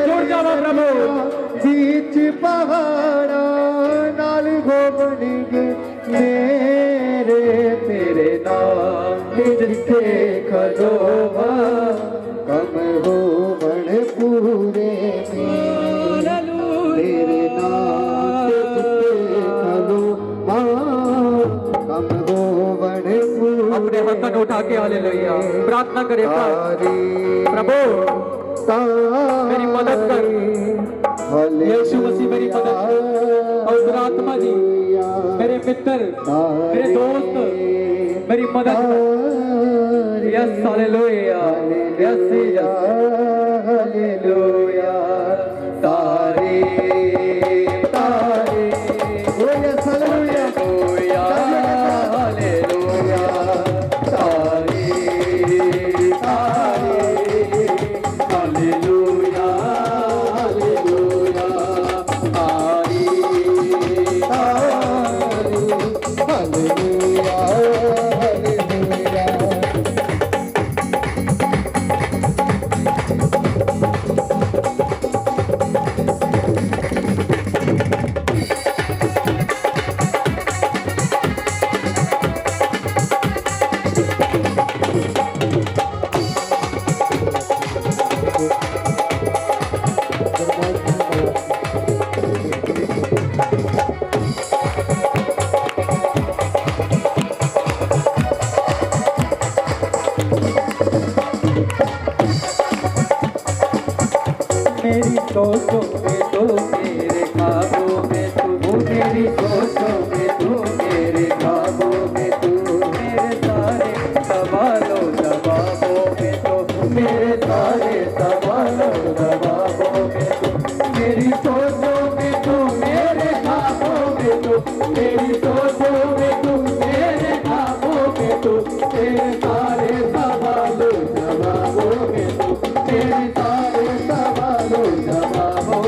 जुड़ जावा प्रभु बीच पहाड़ा नाल घोबणगे मेरे तेरे नाम जिथे खलोवा कम हो बण पूरे तेरे नाम जिथे खलो कम हो बण पूरे। अपने हाथों को उठा के हालेलुया प्रार्थना करें प्रभु मेरी मदद कर यीशु मसीह मेरी मदद पवित्र आत्मा जी मेरे मित्र मेरे दोस्त मेरी मदद कर यस हालेलुया यस हालेलुया तारे तारे ओ यस हालेलुया हालेलुया तारे तारे हालेलुया हालेलुया तारे हालेलुया हालेलुया। मेरी सोचों में तू मेरे ख्वाबों में तू मेरी सोचों में तू मेरे ख्वाबों में तू मेरे सारे सवालों जवाबों में तू मेरे सारे सवालों जवाबों में तू मेरी सोचों में तू मेरे ख्वाबों में तू मेरी सोचों में तू मेरे ख्वाबों में तू तेरे सारे सवालों जवाबों में तू तेरे सारे सवालों जवाबों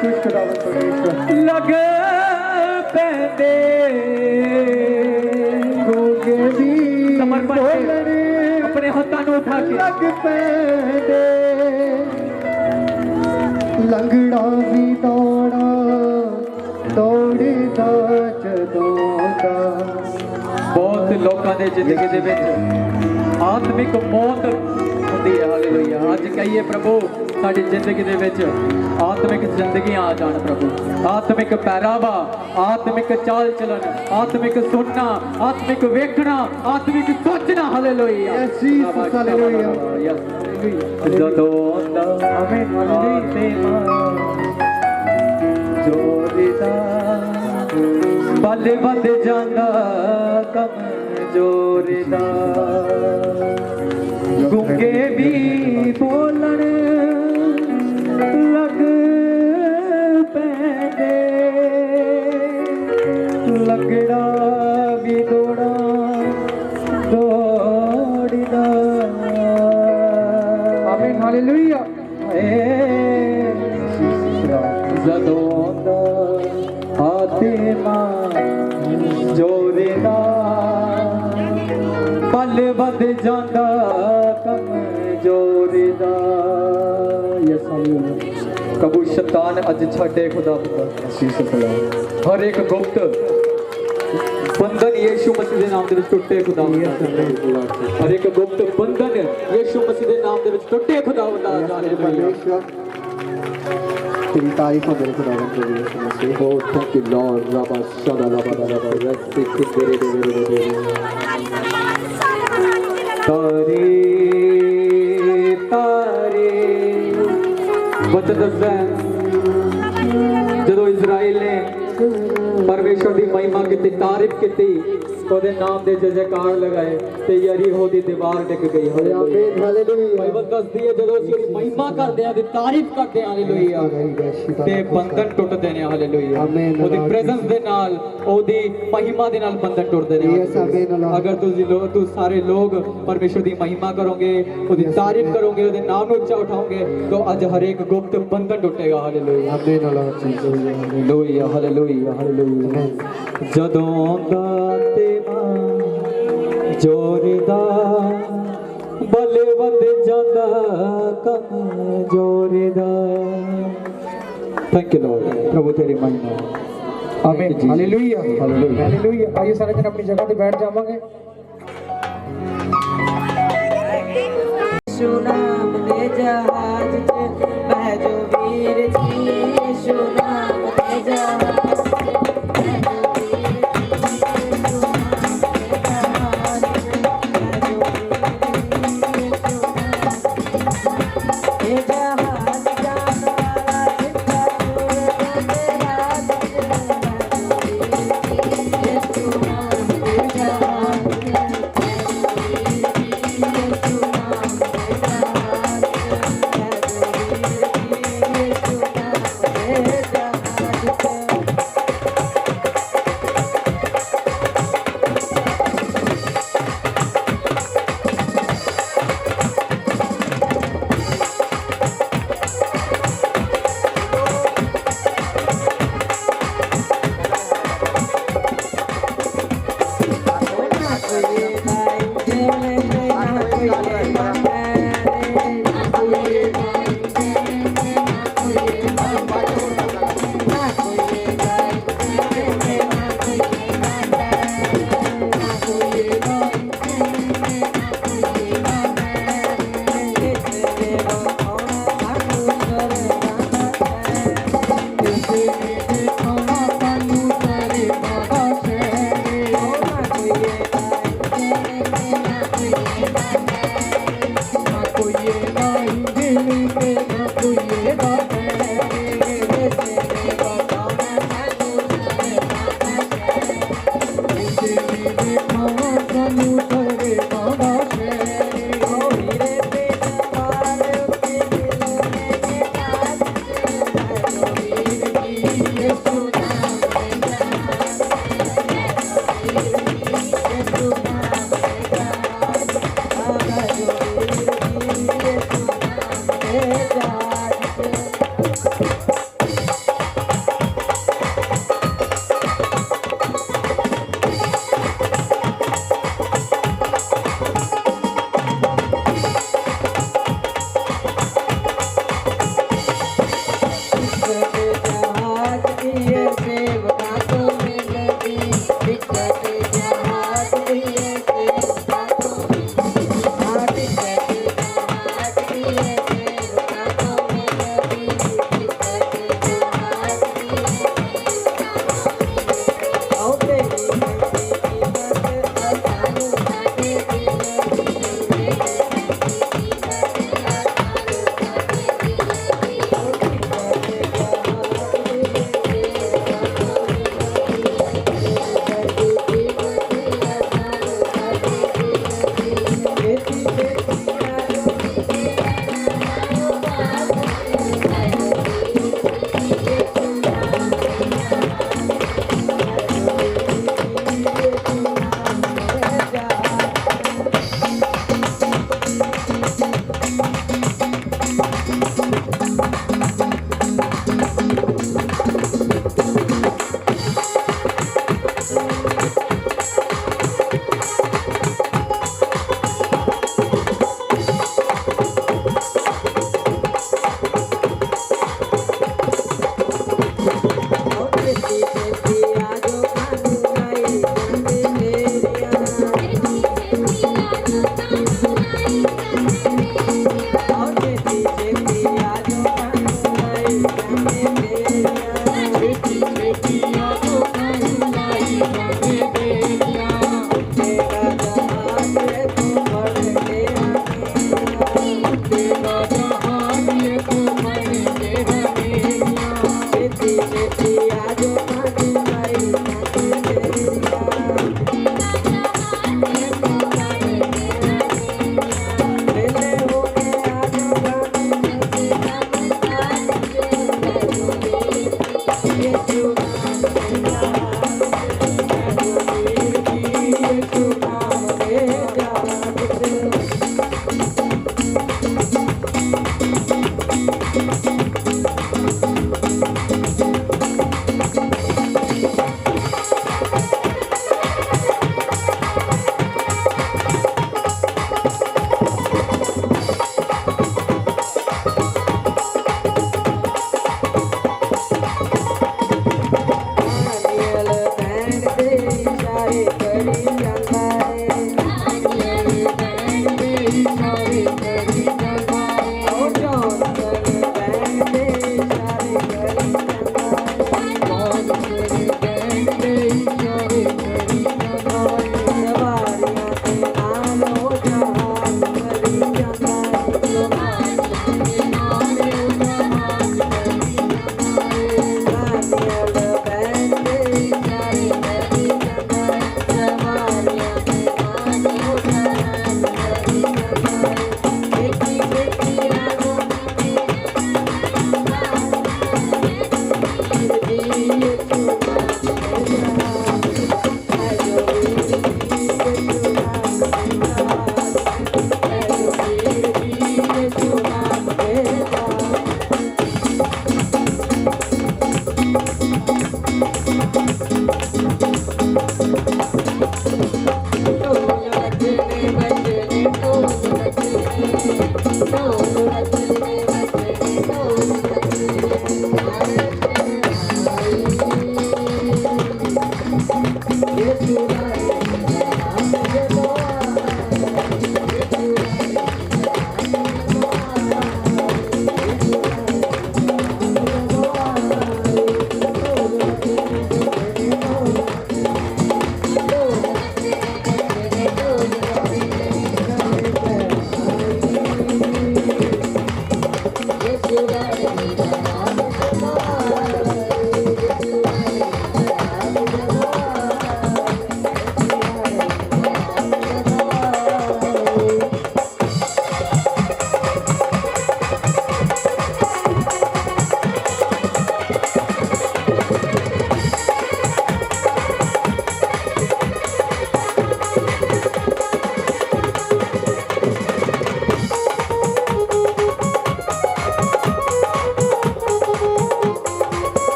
कुछ खुदावन परमेश्वर लग पैंदे गूंगे भी समर्पण से बोलने अपने हाथों को उठा के लग पैंदे लंगड़ा भी दौड़ा दौड़दा जदोंदा बहुत लोगों के जिंदगी दे विच आत्मिक मौत होती है हालेलुया अज कहिए प्रभु साडी जिंदगी दे विच आत्मिक जिंदगी आ जान प्रभु आत्मिक पैरावा आत्मिक चाल चलन आत्मिक सुनना आत्मिक वेखना आत्मिक सोचना hallelujah Yes, Jesus, hallelujah. Yes जदों दा आमीन, हालेलुया। जोरीदा बल वध जांदा कम जोरीदा गुंगे भी बोलन लग पैंदे लगड़ा भी दौड़ा दौड़दा आमीन, हालेलुया। जदों दा आत्मा जोरेदा पल वध जांदा कम जोरेदा यस हालेलुया कबू शैतान अज छाड़े खुदा हर एक गुप्त बंधन यीशु मसीह के नाम दे विच टुटे खुदा हर एक गुप्त बंधन यीशु मसीह के नाम दे विच टुटे खुदा हालेलुया परमेश्वर तेरी तारीफ हो मेरे खुदावन परमेश्वर Oh, thank you, Lord. Rabba, shada, rabba, rabba, rasti, kudere, dere, dere, dere. तारे वचन दसदा है जदों इज़राइल ने परमेश्वर की महिमा की तारीफ की ਉਹਦੇ ਨਾਮ ਦੇ ਜੈਕਾਰ ਲਗਾਏ ਤੇ ਯਰੀਹੋ ਦੀ ਦੀਵਾਰ ਡਿੱਗ ਗਈ आमीन, हालेलुया। ਬਾਈਬਲ ਦੱਸਦੀ ਹੈ ਜਦੋਂ ਅਸੀਂ ਉਹਦੀ ਮਹਿਮਾ ਕਰਦੇ ਹਾਂ ਦੀ ਤਾਰੀਫ ਕਰਦੇ ਹਾਂ ਹਾਲੇਲੂਇਆ ਤੇ ਬੰਧਨ ਟੁੱਟਦੇ ਨੇ ਹਾਲੇਲੂਇਆ ਆਮੀਨ। ਉਹਦੀ ਪ੍ਰੈਜ਼ੈਂਸ ਦੇ ਨਾਲ ਉਹਦੀ ਮਹਿਮਾ ਦੇ ਨਾਲ ਬੰਧਨ ਟੁੱਟਦੇ ਨੇ Yes, ਆਮੀਨ, ਅੱਲਾਹ। ਅਗਰ ਤੁਸੀਂ ਸਾਰੇ ਲੋग परमेश्वर ਦੀ ਮਹਿਮਾ ਕਰੋਗੇ ਉਹਦੀ ਤਾਰੀਫ ਕਰੋਗੇ ਉਹਦੇ ਨਾਮ ਨੂੰ ਉੱਚਾ ਉਠਾਓਗੇ ਤਾਂ ਅੱਜ ਹਰ ਇੱਕ ਗੁਪਤ ਬੰਧਨ ਟੁੱਟੇਗਾ ਹਾਲੇਲੂਇਆ आमीन, अल्लाह जीसस ਹਾਲੇਲੂਇਆ ਹਾਲੇਲੂਇਆ ਹਾਲੇਲੂਇਆ ਜਦੋਂ ਦਾ ਤੇ जोरदा बल वध जांदा कम जोरदा थैंक यू लॉर्ड प्रभु तेरी महिमा आमीन, हालेलुया, हालेलुया। हालेलुया। आइए सारे जन अपनी जगह पे बैठ जावांगे। यीशु नाम दे जहाज च बहजो वीर जी यीशु नाम दे जहाज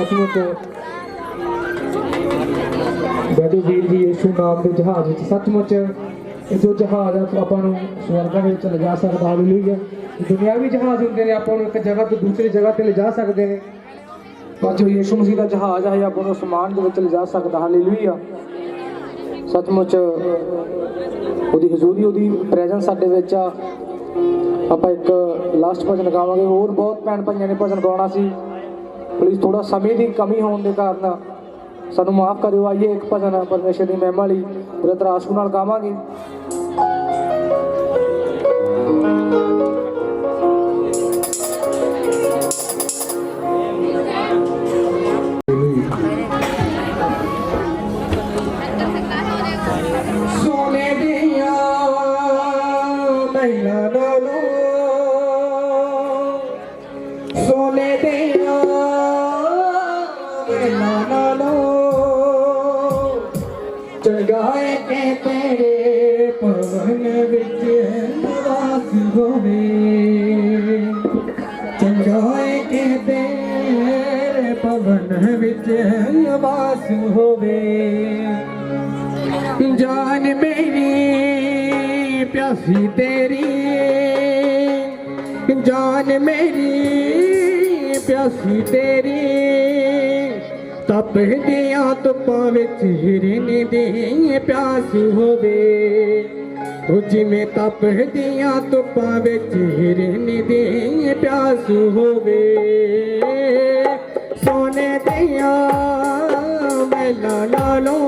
ਸੱਚਮੁੱਚ ਬੈਠੋ ਵੀਰ ਜੀ ਯਿਸੂ ਨਾਮ ਦੇ ਜਹਾਜ਼ ਵਿੱਚ ਸੱਚਮੁੱਚ ਇਹ ਜੋ ਜਹਾਜ਼ ਆ ਆਪਾਂ ਨੂੰ ਸਵਰਗਾਂ ਵਿੱਚ ਲਿਜਾ ਸਕਦਾ ਹਾਲੇਲੂਇਆ ਦੁਨਿਆਵੀ ਜਹਾਜ਼ ਹੁੰਦੇ ਨੇ ਆਪਾਂ ਨੂੰ ਇੱਕ ਜਗ੍ਹਾ ਤੋਂ ਦੂਸਰੀ ਜਗ੍ਹਾ ਤੇ ਲਿਜਾ ਸਕਦੇ ਨੇ ਪਰ ਜੋ ਯਿਸੂ ਮਸੀਹ ਦਾ ਜਹਾਜ਼ ਆ ਇਹ ਆਪਾਂ ਨੂੰ ਅਸਮਾਨ ਦੇ ਵਿੱਚ ਲਿਜਾ ਸਕਦਾ ਹਾਲੇਲੂਇਆ ਸੱਚਮੁੱਚ ਉਹਦੀ ਹਜ਼ੂਰੀ ਉਹਦੀ ਪ੍ਰੈਜ਼ੈਂਸ ਸਾਡੇ ਵਿੱਚ ਆ ਆਪਾਂ ਇੱਕ ਲਾਸਟ ਭਜਨ ਗਾਵਾਂਗੇ ਹੋਰ ਬਹੁਤ ਭੈਣ ਭਾਈਆਂ ਨੇ ਭਜਨ ਗਾਉਣਾ ਸੀ ਪਲੀਜ਼ ਥੋੜਾ ਸਮੇਂ ਦੀ ਕਮੀ ਹੋਣ ਦੇ ਕਾਰਨ ਸਾਨੂੰ ਮਾਫ ਕਰਿਓ ਆਈਏ ਇੱਕ ਭਜਨ ਪਰਮੇਸ਼ਰ ਦੀ ਮਹਿਮਾ ਲਈ ਪੂਰੇ ਤਰਾਸ਼ੂ ਨਾਲ ਗਾਵਾਂਗੇ ਸੋਨੇ ਦੀਆਂ ਮਹਿਲਾਂ ਨਾਲੋਂ ਸੋਨੇ ਦੀਆਂ ਮਹਿਲਾਂ ਨਾਲੋਂ ਚੰਗਾ ਹੈ ਕਿ ਤੇਰੇ ਭਵਨ ਵਿੱਚ ਨਿਵਾਸ ਹੋਵੇ ਚੰਗਾ ਹੈ ਕਿ ਤੇਰੇ ਭਵਨ ਵਿੱਚ ਨਿਵਾਸ ਹੋਵੇ जान मेरी प्यासी तेरी जान मेरी प्यासी तेरी तपदियां धुप्पां विच हिरन दी प्यास होवे जिवें तपदियां धुप्पां विच हिरन दी प्यास होवे सोने दियां महलां नालों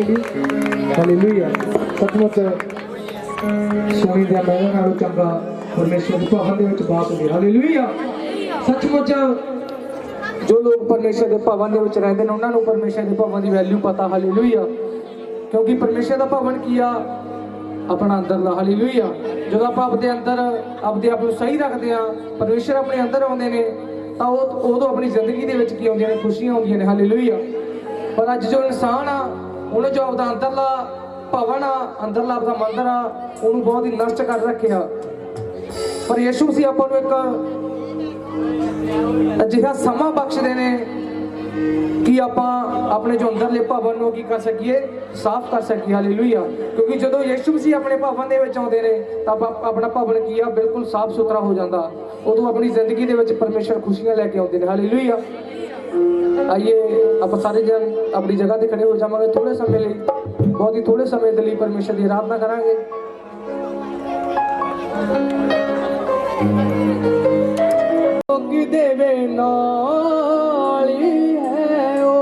ਲਈ ਹਾਲੇਲੂਇਆ ਸੱਚਮੁੱਚ ਸੋਨੀ ਦੇ ਮਹਿਲ ਨਾਲੋਂ ਚੰਗਾ ਪਰਮੇਸ਼ਰ ਦੇ ਭਵਨ ਦੇ ਵਿੱਚ ਬਾਤ ਹੁੰਦੀ ਹਾਲੇਲੂਇਆ ਸੱਚਮੁੱਚ ਜੋ ਲੋਕ ਪਰਮੇਸ਼ਰ ਦੇ ਭਵਨ ਦੇ ਵਿੱਚ ਰਹਿੰਦੇ ਨੇ ਉਹਨਾਂ ਨੂੰ ਪਰਮੇਸ਼ਰ ਦੇ ਭਵਨ ਦੀ ਵੈਲਿਊ ਪਤਾ ਹਾਲੇਲੂਇਆ ਕਿਉਂਕਿ ਪਰਮੇਸ਼ਰ ਦਾ ਭਵਨ ਕੀ ਆ ਆਪਣਾ ਅੰਦਰ ਦਾ ਹਾਲੇਲੂਇਆ ਜਦੋਂ ਆਪਾਂ ਆਪਦੇ ਅੰਦਰ ਆਪਦੇ ਆਪ ਨੂੰ ਸਹੀ ਰੱਖਦੇ ਆ ਪਰਮੇਸ਼ਰ ਆਪਣੇ ਅੰਦਰ ਆਉਂਦੇ ਨੇ ਤਾਂ ਉਦੋਂ ਆਪਣੀ ਜ਼ਿੰਦਗੀ ਦੇ ਵਿੱਚ ਕੀ ਆਉਂਦੀਆਂ ਨੇ ਖੁਸ਼ੀਆਂ ਆਉਂਦੀਆਂ ਨੇ ਹਾਲੇਲੂਇਆ ਪਰ ਅੱਜ ਜੋ ਇਨਸਾਨ ਆ ਉਹਨੇ ਜੋ ਆਪਦਾ ਅੰਦਰਲਾ ਭਵਨ ਆ ਅੰਦਰਲਾ ਆਪਦਾ ਮੰਦਰ ਆ ਉਹਨੂੰ ਬਹੁਤ ਹੀ ਨਸ਼ਟ ਕਰ ਰੱਖਿਆ ਪਰ ਯਿਸੂ ਮਸੀਹ ਆਪਾਂ ਨੂੰ ਇੱਕ ਅਜਿਹਾ ਸਮਾਂ ਬਖਸ਼ਦੇ ਨੇ ਕਿ ਆਪਾਂ ਆਪਣੇ ਜੋ ਅੰਦਰਲੇ ਭਵਨ ਨੂੰ ਕੀ ਕਰ ਸਕੀਏ ਸਾਫ਼ ਕਰ ਸਕੀਏ ਹਾਲੇਲੂਇਆ ਕਿਉਂਕਿ ਜਦੋਂ ਯਿਸੂ ਮਸੀਹ ਆਪਣੇ ਭਵਨ ਦੇ ਵਿੱਚ ਆਉਂਦੇ ਨੇ ਤਾਂ ਆਪਣਾ ਭਵਨ ਕੀ ਆ ਬਿਲਕੁਲ ਸਾਫ਼ ਸੁਥਰਾ ਹੋ ਜਾਂਦਾ ਉਦੋਂ ਆਪਣੀ ਜ਼ਿੰਦਗੀ ਦੇ ਵਿੱਚ ਪਰਮੇਸ਼ਰ ਖੁਸ਼ੀਆਂ ਲੈ ਕੇ ਆਉਂਦੇ ਨੇ ਹਾਲੇਲੂਇਆ आइए आप सारे जन अपनी जगह से खड़े हो जावांगे थोड़े समय लिए बहुत ही थोड़े समय के लिए परमेश्वर की आराधना करांगे देवे नाली है ओ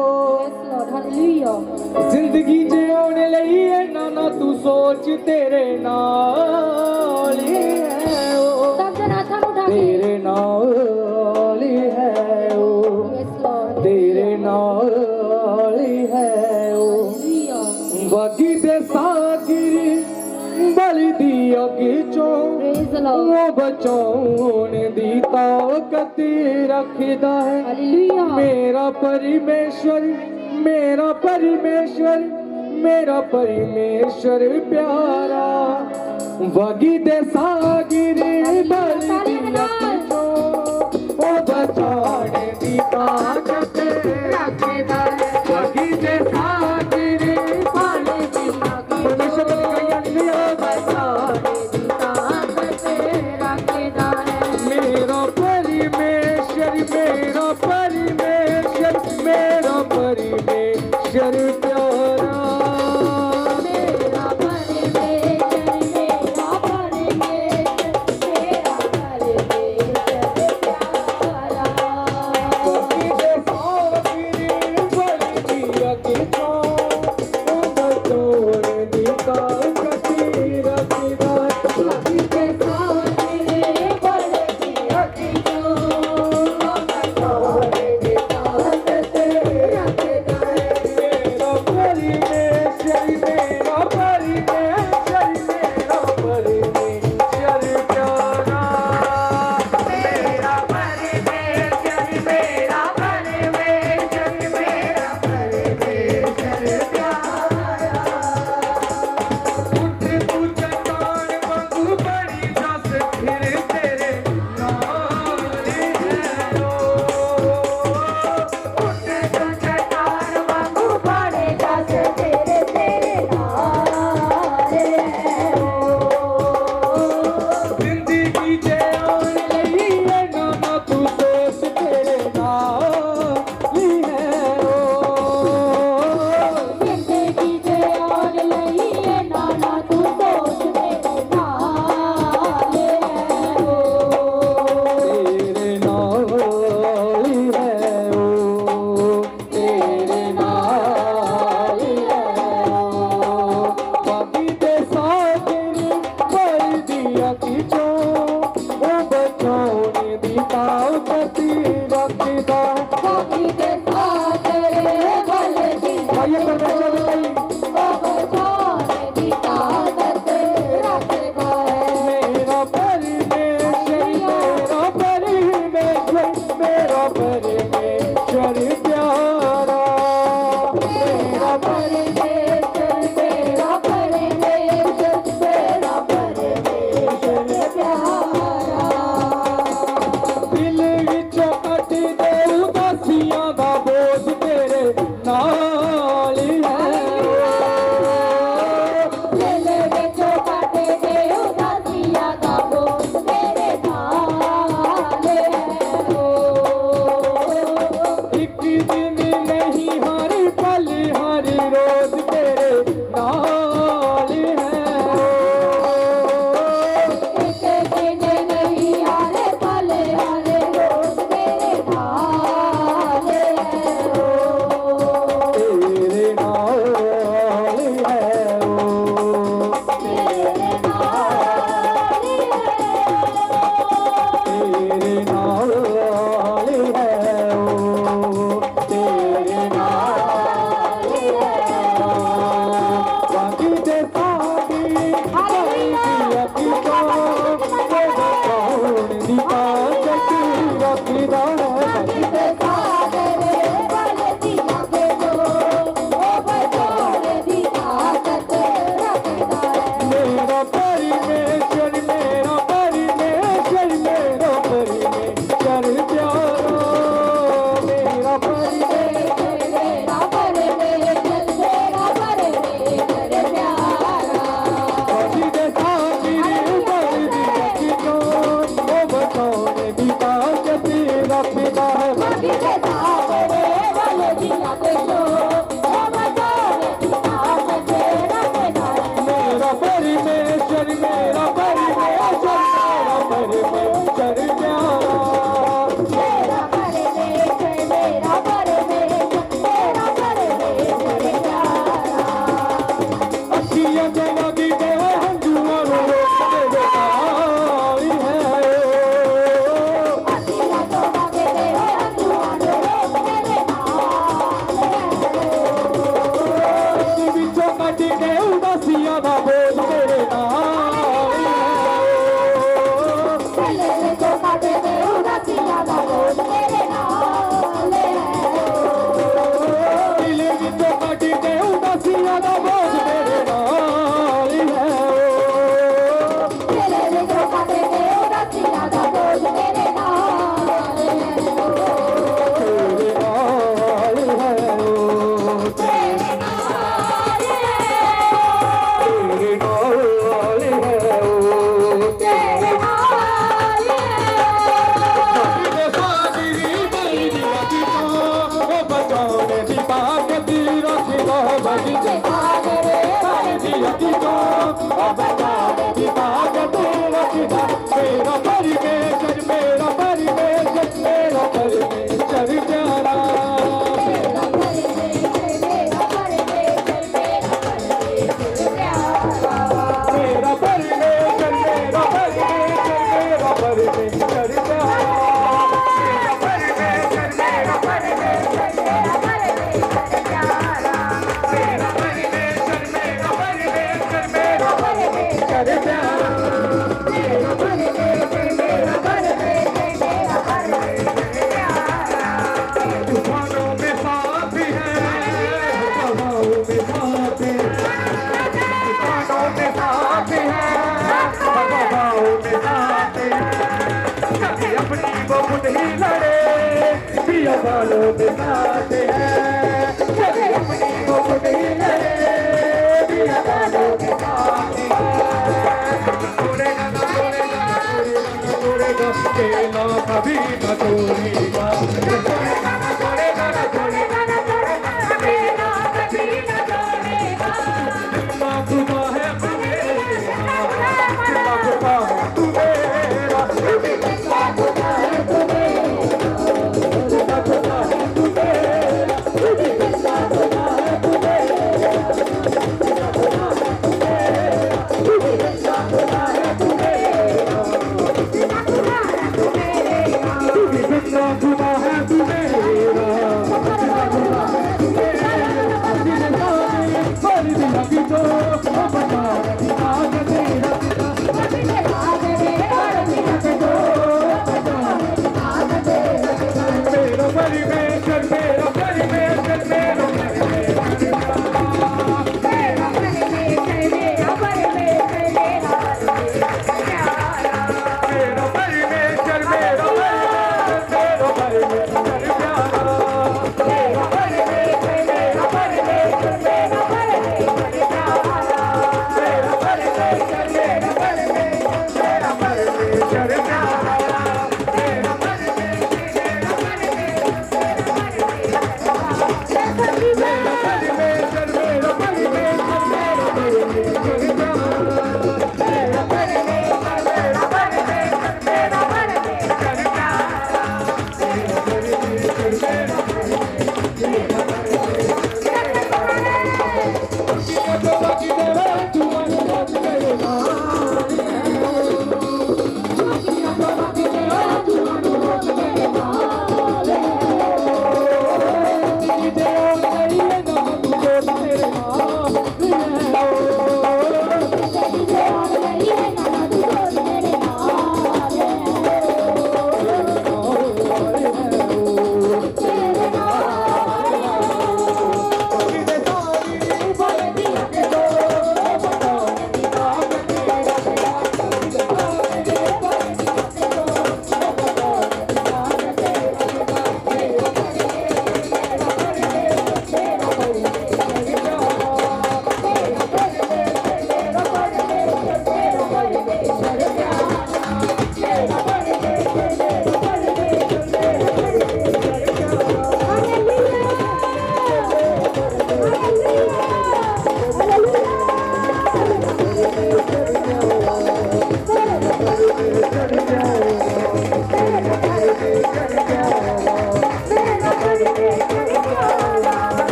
जिंदगी जियोने लई है ना तू सोच तेरे नाल ही है ओ तेरे नाल ही है ओ तेरे नाल ही है ओ बाकी दे सागिरी बलि दी अगी चों वो बचाउण दी ताकत रखदा है मेरा परमेश्वर मेरा परमेश्वर मेरा परमेश्वर प्यारा वगी दे सागिरी बलि दी अगी चों वो बचाउण दी ताकत रखदा है वगी दे सागिरी बलि दी अगी चों मेरा परमेश्वर मेरा परमेश्वर मेरा परमेश्वर प्यारा मेरा परमेश्वर मेरा परमेश्वर मेरा परमेश्वर प्यारा बाकी दे सागिरी बलि दी अगी चों ओ बचाउण दी ताकत रखदा बाकी दे सागिरी बलि दी अगी चों ओ बचाउण दी ताकत रखदा मेरा परमेश्वर मेरा परमेश्वर मेरा परमेश्वर प्यारा मेरा परमेश्वर मेरा परमेश्वर मेरा परमेश्वर प्यारा उठ तू चट्टान वांगू बड़ी जस फिर तेरे नाल है ओ उठ तू चट्टान वांगू बड़ी जस तेरे नाल है ओ जिंदगी जे आन लई है ना तू सोच तेरे नाल ही है ओ जिंदगी जे आन लई है ना तू सोच तेरे नाल है ओ तेरे नाल ही है ओ तेरे नाल ही है ओ बाकी ते सागिरी बलि दी अगी चों ओ बचाउण दी ताकत रखदा बाकी ते सागिरी बलि दी आइए परमेश्वर कई ओ बचाउण दी ताकत रखदा मेरा परमेश्वर मेरा परमेश्वर मेरा परमेश्वर प्यारा मेरा परमेश्वर मेरा परमेश्वर मेरा परमेश्वर प्यारा दिल विचों कट दे उदासियां दा बोझ तेरे नाल ही है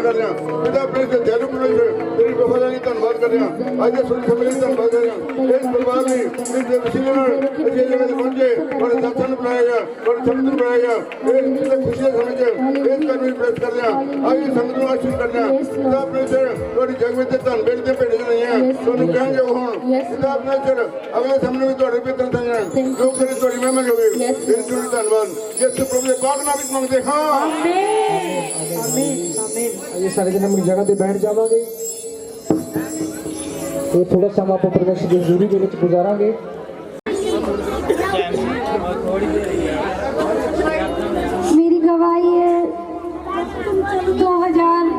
ਕਰ ਰਿਹਾ ਪਿਤਾ ਆਪਣੇ ਦੇ ਦਿਲ ਨੂੰ ਤੇਰੀ ਵਫਾਦਾਰੀ ਧੰਨਵਾਦ ਕਰ ਰਿਹਾ ਅੱਜ ਦੇ ਸੁਣ ਸਮੇਂ ਲਈ ਧੰਨਵਾਦ ਕਰ ਰਿਹਾ ਇਸ ਪਰਿਵਾਰ ਲਈ ਇਸ ਦੇ ਵਸੀਲੇ ਨਾਲ ਅਸੀਂ ਜਗ੍ਹਾ ਤੇ ਪਹੁੰਚੇ ਔਰ ਦਰਸ਼ਨ ਨੂੰ ਬਣਾਇਆ ਗਿਆ ਔਰ ਸੰਗਤ ਨੂੰ ਬਣਾਇਆ ਗਿਆ ਇਹ ਖੁਸ਼ੀ ਦੇ ਸਮੇਂ 'ਚ ਇਸ ਕਰਨ ਨੂੰ ਪ੍ਰੇਸ ਕਰ ਰਿਹਾ ਅੱਜ ਦੀ ਸੰਗਤ ਨੂੰ ਆਸ਼ੀਰਵਾਦ ਕਰ ਰਿਹਾ ਪਿਤਾ ਆਪਣੇ ਸਿਰ ਤੁਹਾਡੀ ਜਗ ਵਿੱਚ ਧੰਨ ਬੇੜ ਦੇ ਭੇਟ ਨਹੀਂ ਹੈ ਤੁਹਾਨੂੰ ਕਹਾਂਗੇ ਹੁਣ ਪਿਤਾ ਆਪਣੇ ਸਿਰ ਅਗਲੇ ਸਮੇਂ ਵਿੱਚ ਤੁਹਾਡੇ ਪਿੱਤਰ ਤਾਂ ਜੋ ਕਰੇ ਤੁਹਾਡੀ ਮਹਿਮਾ ਹੋਵੇ ਇਹ ਜੁੜੀ ਧੰਨਵਾਦ ਜਿਸ ਪ੍ਰਭੂ ਦੇ ਪਾਕ ਨਾਮ ਵਿੱਚ ਮੰਗਦੇ ਹਾਂ ये सारे जन अपनी जगह पे बैठ जावांगे तो थोड़ा समा आप प्रदर्शन की हजूरी के विच गुजारांगे मेरी गवाही है 2000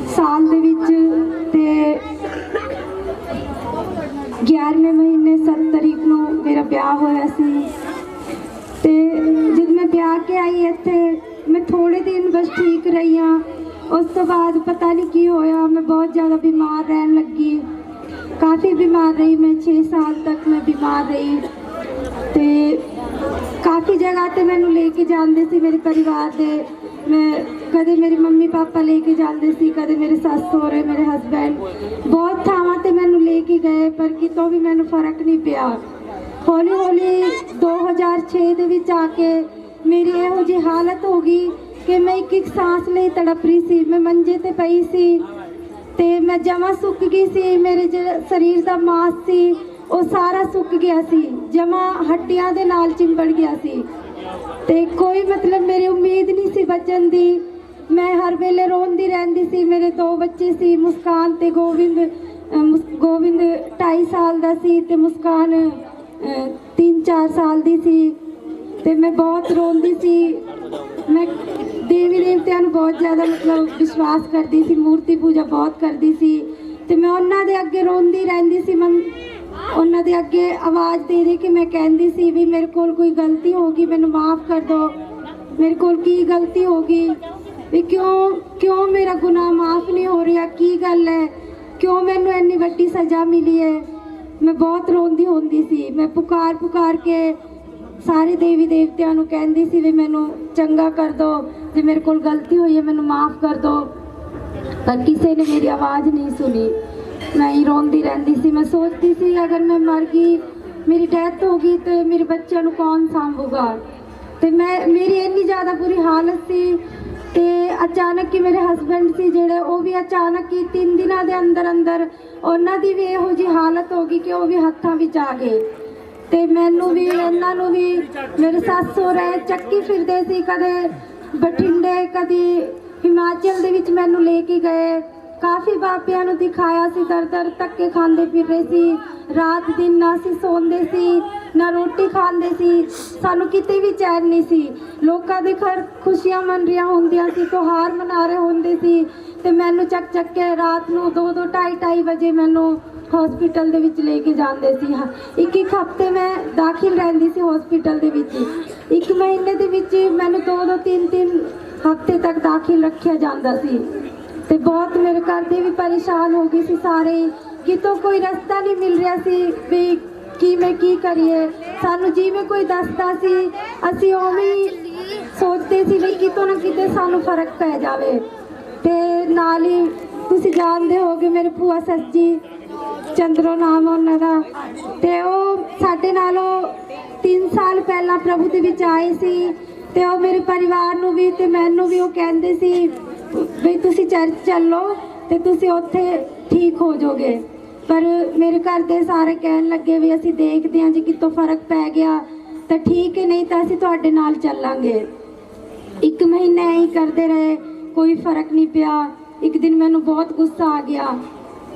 साल ਦੇ ਵਿੱਚ ਤੇ 11ਵੇਂ ਮਹੀਨੇ 7 ਤਰੀਕ ਨੂੰ ਮੇਰਾ ਵਿਆਹ ਹੋਇਆ ਸੀ ਤੇ ਜਦ ਮੈਂ ਵਿਆਹ ਕੇ ਆਈ ਇੱਥੇ मैं थोड़े दिन बस ठीक रही हाँ उस तो बाद पता नहीं की होया मैं बहुत ज़्यादा बीमार रहन लगी काफ़ी बीमार रही मैं 6 साल तक मैं बीमार रही तो काफ़ी जगह ते मैनू लेके जाते सी मेरे परिवार दे मैं कदे मेरे मम्मी पापा लेके जाते सी कदे मेरे सस सहुरे मेरे हसबैंड बहुत थावां ते मैनू लेके गए पर कितों भी मैनू फर्क नहीं पिया हौली हौली 2006 दे विच आके मेरी ਇਹੋ ਜਿਹੀ हालत हो गई कि मैं एक एक सांस ਲਈ तड़प रही सी मैं मंजे ते पई सी ते मैं जमा सुक गई सी मेरे ਜਿਹੜਾ ਸਰੀਰ ਦਾ ਮਾਸ ਸੀ ਉਹ ਸਾਰਾ ਸੁੱਕ ਗਿਆ ਸੀ ਜਮਾ ਹੱਡੀਆਂ ਦੇ ਨਾਲ ਚਿੰਬੜ ਗਿਆ ਸੀ ਤੇ ਕੋਈ ਮਤਲਬ ਮੇਰੀ ਉਮੀਦ ਨਹੀਂ ਸੀ ਬਚਣ ਦੀ ਮੈਂ ਹਰ ਵੇਲੇ ਰੋਂਦੀ ਰਹਿੰਦੀ ਸੀ ਮੇਰੇ 2 ਬੱਚੇ ਸੀ ਮੁਸਕਾਨ ਤੇ ਗੋਬਿੰਦ 2.5 ਸਾਲ ਦਾ ਸੀ ਤੇ ਮੁਸਕਾਨ 3-4 ਸਾਲ ਦੀ ਸੀ ਤੇ ਮੈਂ ਬਹੁਤ ਰੋਂਦੀ ਸੀ ਮੈਂ ਦੇਵੀ ਦੇਵਤਿਆਂ ਨੂੰ ਬਹੁਤ ਜ਼ਿਆਦਾ ਮਤਲਬ ਵਿਸ਼ਵਾਸ ਕਰਦੀ ਸੀ ਮੂਰਤੀ ਪੂਜਾ ਬਹੁਤ ਕਰਦੀ ਸੀ ਤੇ ਮੈਂ ਉਹਨਾਂ ਦੇ ਅੱਗੇ ਰੋਂਦੀ ਰਹਿੰਦੀ ਸੀ ਮੈਂ ਉਹਨਾਂ ਦੇ ਅੱਗੇ ਆਵਾਜ਼ ਦੇ ਦੇ ਕੇ ਮੈਂ ਕਹਿੰਦੀ ਸੀ ਵੀ ਮੇਰੇ ਕੋਲ ਕੋਈ ਗਲਤੀ ਹੋ ਗਈ ਮੈਨੂੰ ਮਾਫ ਕਰ ਦਿਓ ਮੇਰੇ ਕੋਲ ਕੀ ਗਲਤੀ ਹੋ ਗਈ ਵੀ ਕਿਉਂ ਮੇਰਾ ਗੁਨਾਹ ਮਾਫ ਨਹੀਂ ਹੋ ਰਿਹਾ ਕੀ ਗੱਲ ਹੈ ਕਿਉਂ ਮੈਨੂੰ ਇੰਨੀ ਵੱਡੀ ਸਜ਼ਾ ਮਿਲੀ ਹੈ ਮੈਂ ਬਹੁਤ ਰੋਂਦੀ ਹੁੰਦੀ ਸੀ ਮੈਂ ਪੁਕਾਰ ਕੇ ਸਾਰੇ ਦੇਵੀ ਦੇਵਤਿਆਂ ਨੂੰ ਕਹਿੰਦੀ ਸੀ ਵੀ ਮੈਨੂੰ ਚੰਗਾ ਕਰ ਦਿਓ ਜੇ ਮੇਰੇ ਕੋਲ ਗਲਤੀ ਹੋਈ ਹੈ ਮੈਨੂੰ ਮਾਫ ਕਰ ਦਿਓ ਪਰ ਕਿਸੇ ਨੇ ਮੇਰੀ ਆਵਾਜ਼ ਨਹੀਂ ਸੁਣੀ ਮੈਂ ਹੀ ਰੋਂਦੀ ਰਹਿੰਦੀ ਸੀ ਮੈਂ ਸੋਚਦੀ ਸੀ ਅਗਰ ਮੈਂ ਮਰ ਗਈ ਮੇਰੀ ਡੈਥ ਹੋ ਗਈ ਤੇ ਮੇਰੇ ਬੱਚਿਆਂ ਨੂੰ ਕੌਣ ਸੰਭੂਗਾ ਤੇ ਮੇਰੀ ਇੰਨੀ ਜ਼ਿਆਦਾ ਬੁਰੀ ਹਾਲਤ ਸੀ ਤੇ ਅਚਾਨਕ ਹੀ ਮੇਰੇ ਹਸਬੈਂਡ ਸੀ ਜਿਹੜੇ ਉਹ ਵੀ ਅਚਾਨਕ ਹੀ 3 ਦਿਨਾਂ ਦੇ ਅੰਦਰ ਉਹਨਾਂ ਦੀ ਵੀ ਇਹੋ ਜਿਹੀ ਹਾਲਤ ਹੋ ਗਈ ਕਿ ਉਹ ਵੀ ਹੱਥਾਂ ਵਿੱਚ ਆ ਗਏ ਤੇ ਮੈਨੂੰ ਵੀ ਇਹਨਾਂ ਨੂੰ ਵੀ ਮੇਰੇ ਸੱਸ ਸਹੁਰੇ ਚੱਕੀ ਫਿਰਦੇ ਸੀ ਕਦੇ ਬਠਿੰਡੇ ਕਦੇ ਹਿਮਾਚਲ ਦੇ ਵਿੱਚ ਮੈਨੂੰ ਲੈ ਕੇ ਗਏ ਕਾਫੀ ਬਾਬਿਆਂ ਨੂੰ ਦਿਖਾਇਆ ਸੀ ਦਰ ਧੱਕੇ ਖਾਂਦੇ ਫਿਰ ਰਹੇ ਸੀ ਰਾਤ ਦਿਨ ਨਾ ਅਸੀਂ ਸੌਂਦੇ ਸੀ ਨਾ ਰੋਟੀ ਖਾਂਦੇ ਸੀ ਸਾਨੂੰ ਕਿਤੇ ਵੀ ਚੈਨ ਨਹੀਂ ਸੀ ਲੋਕਾਂ ਦੇ ਘਰ ਖੁਸ਼ੀਆਂ ਮਨ ਰਹੀਆਂ ਹੁੰਦੀਆਂ ਸੀ ਤਿਉਹਾਰ ਮਨਾ ਰਹੇ ਹੁੰਦੇ ਸੀ ਤੇ ਮੈਨੂੰ ਚੱਕ ਕੇ ਰਾਤ ਨੂੰ 2-2 2:30 ਵਜੇ ਮੈਨੂੰ ਹਸਪੀਟਲ ਦੇ ਵਿੱਚ ਲੈ ਕੇ ਜਾਂਦੇ ਸੀ ਇੱਕ ਹਫ਼ਤੇ ਮੈਂ ਦਾਖਲ ਰਹਿੰਦੀ ਸੀ ਹਸਪੀਟਲ ਦੇ ਵਿੱਚ 1 ਮਹੀਨੇ ਦੇ ਵਿੱਚ ਮੈਨੂੰ 2-2 3-3 ਹਫ਼ਤੇ ਤੱਕ ਦਾਖਲ ਰੱਖਿਆ ਜਾਂਦਾ ਸੀ ਤੇ ਬਹੁਤ ਮੇਰੇ ਘਰ ਦੇ ਵੀ ਪਰੇਸ਼ਾਨ ਹੋ ਗਏ ਸੀ ਸਾਰੇ ਕਿਤੋਂ ਕੋਈ ਰਸਤਾ ਨਹੀਂ ਮਿਲ ਰਿਹਾ ਸੀ ਵੀ ਕੀ ਕਰੀਏ ਸਾਨੂੰ ਜਿਵੇਂ ਕੋਈ ਦੱਸਦਾ ਸੀ ਅਸੀਂ ਉਵੇਂ ਹੀ ਸੋਚਦੇ ਸੀ ਵੀ ਕਿਤੋਂ ਨਾ ਕਿਤੇ ਸਾਨੂੰ ਫਰਕ ਪੈ ਜਾਵੇ ਤੇ ਨਾਲ ਹੀ ਤੁਸੀਂ ਜਾਣਦੇ ਹੋਗੇ ਮੇਰੇ ਭੂਆ ਸੱਸ ਜੀ ਚੰਦਰੋ ਨਾਮ ਉਹਨਾਂ ਦਾ ਤੇ ਉਹ ਸਾਡੇ ਨਾਲੋਂ 3 ਸਾਲ ਪਹਿਲਾਂ ਪ੍ਰਭੂ ਦੇ ਵਿੱਚ ਆਏ ਸੀ ਤੇ ਉਹ ਮੇਰੇ ਪਰਿਵਾਰ ਨੂੰ ਵੀ ਤੇ ਮੈਨੂੰ ਵੀ ਉਹ ਕਹਿੰਦੇ ਸੀ ਵੀ ਤੁਸੀਂ ਚਰਚ ਚੱਲੋ ਤੇ ਤੁਸੀਂ ਉੱਥੇ ਠੀਕ ਹੋ ਜਾਓਗੇ ਪਰ ਮੇਰੇ ਘਰ ਦੇ ਸਾਰੇ ਕਹਿਣ ਲੱਗੇ ਵੀ ਅਸੀਂ ਦੇਖਦੇ ਹਾਂ ਜੇ ਕਿਤੋਂ ਫਰਕ ਪੈ ਗਿਆ ਤਾਂ ਠੀਕ ਹੈ ਨਹੀਂ ਤਾਂ ਅਸੀਂ ਤੁਹਾਡੇ ਨਾਲ ਚੱਲਾਂਗੇ 1 ਮਹੀਨਾ ਹੀ ਕਰਦੇ ਰਹੇ ਕੋਈ ਫਰਕ ਨਹੀਂ ਪਿਆ ਇੱਕ ਦਿਨ ਮੈਨੂੰ ਬਹੁਤ ਗੁੱਸਾ ਆ ਗਿਆ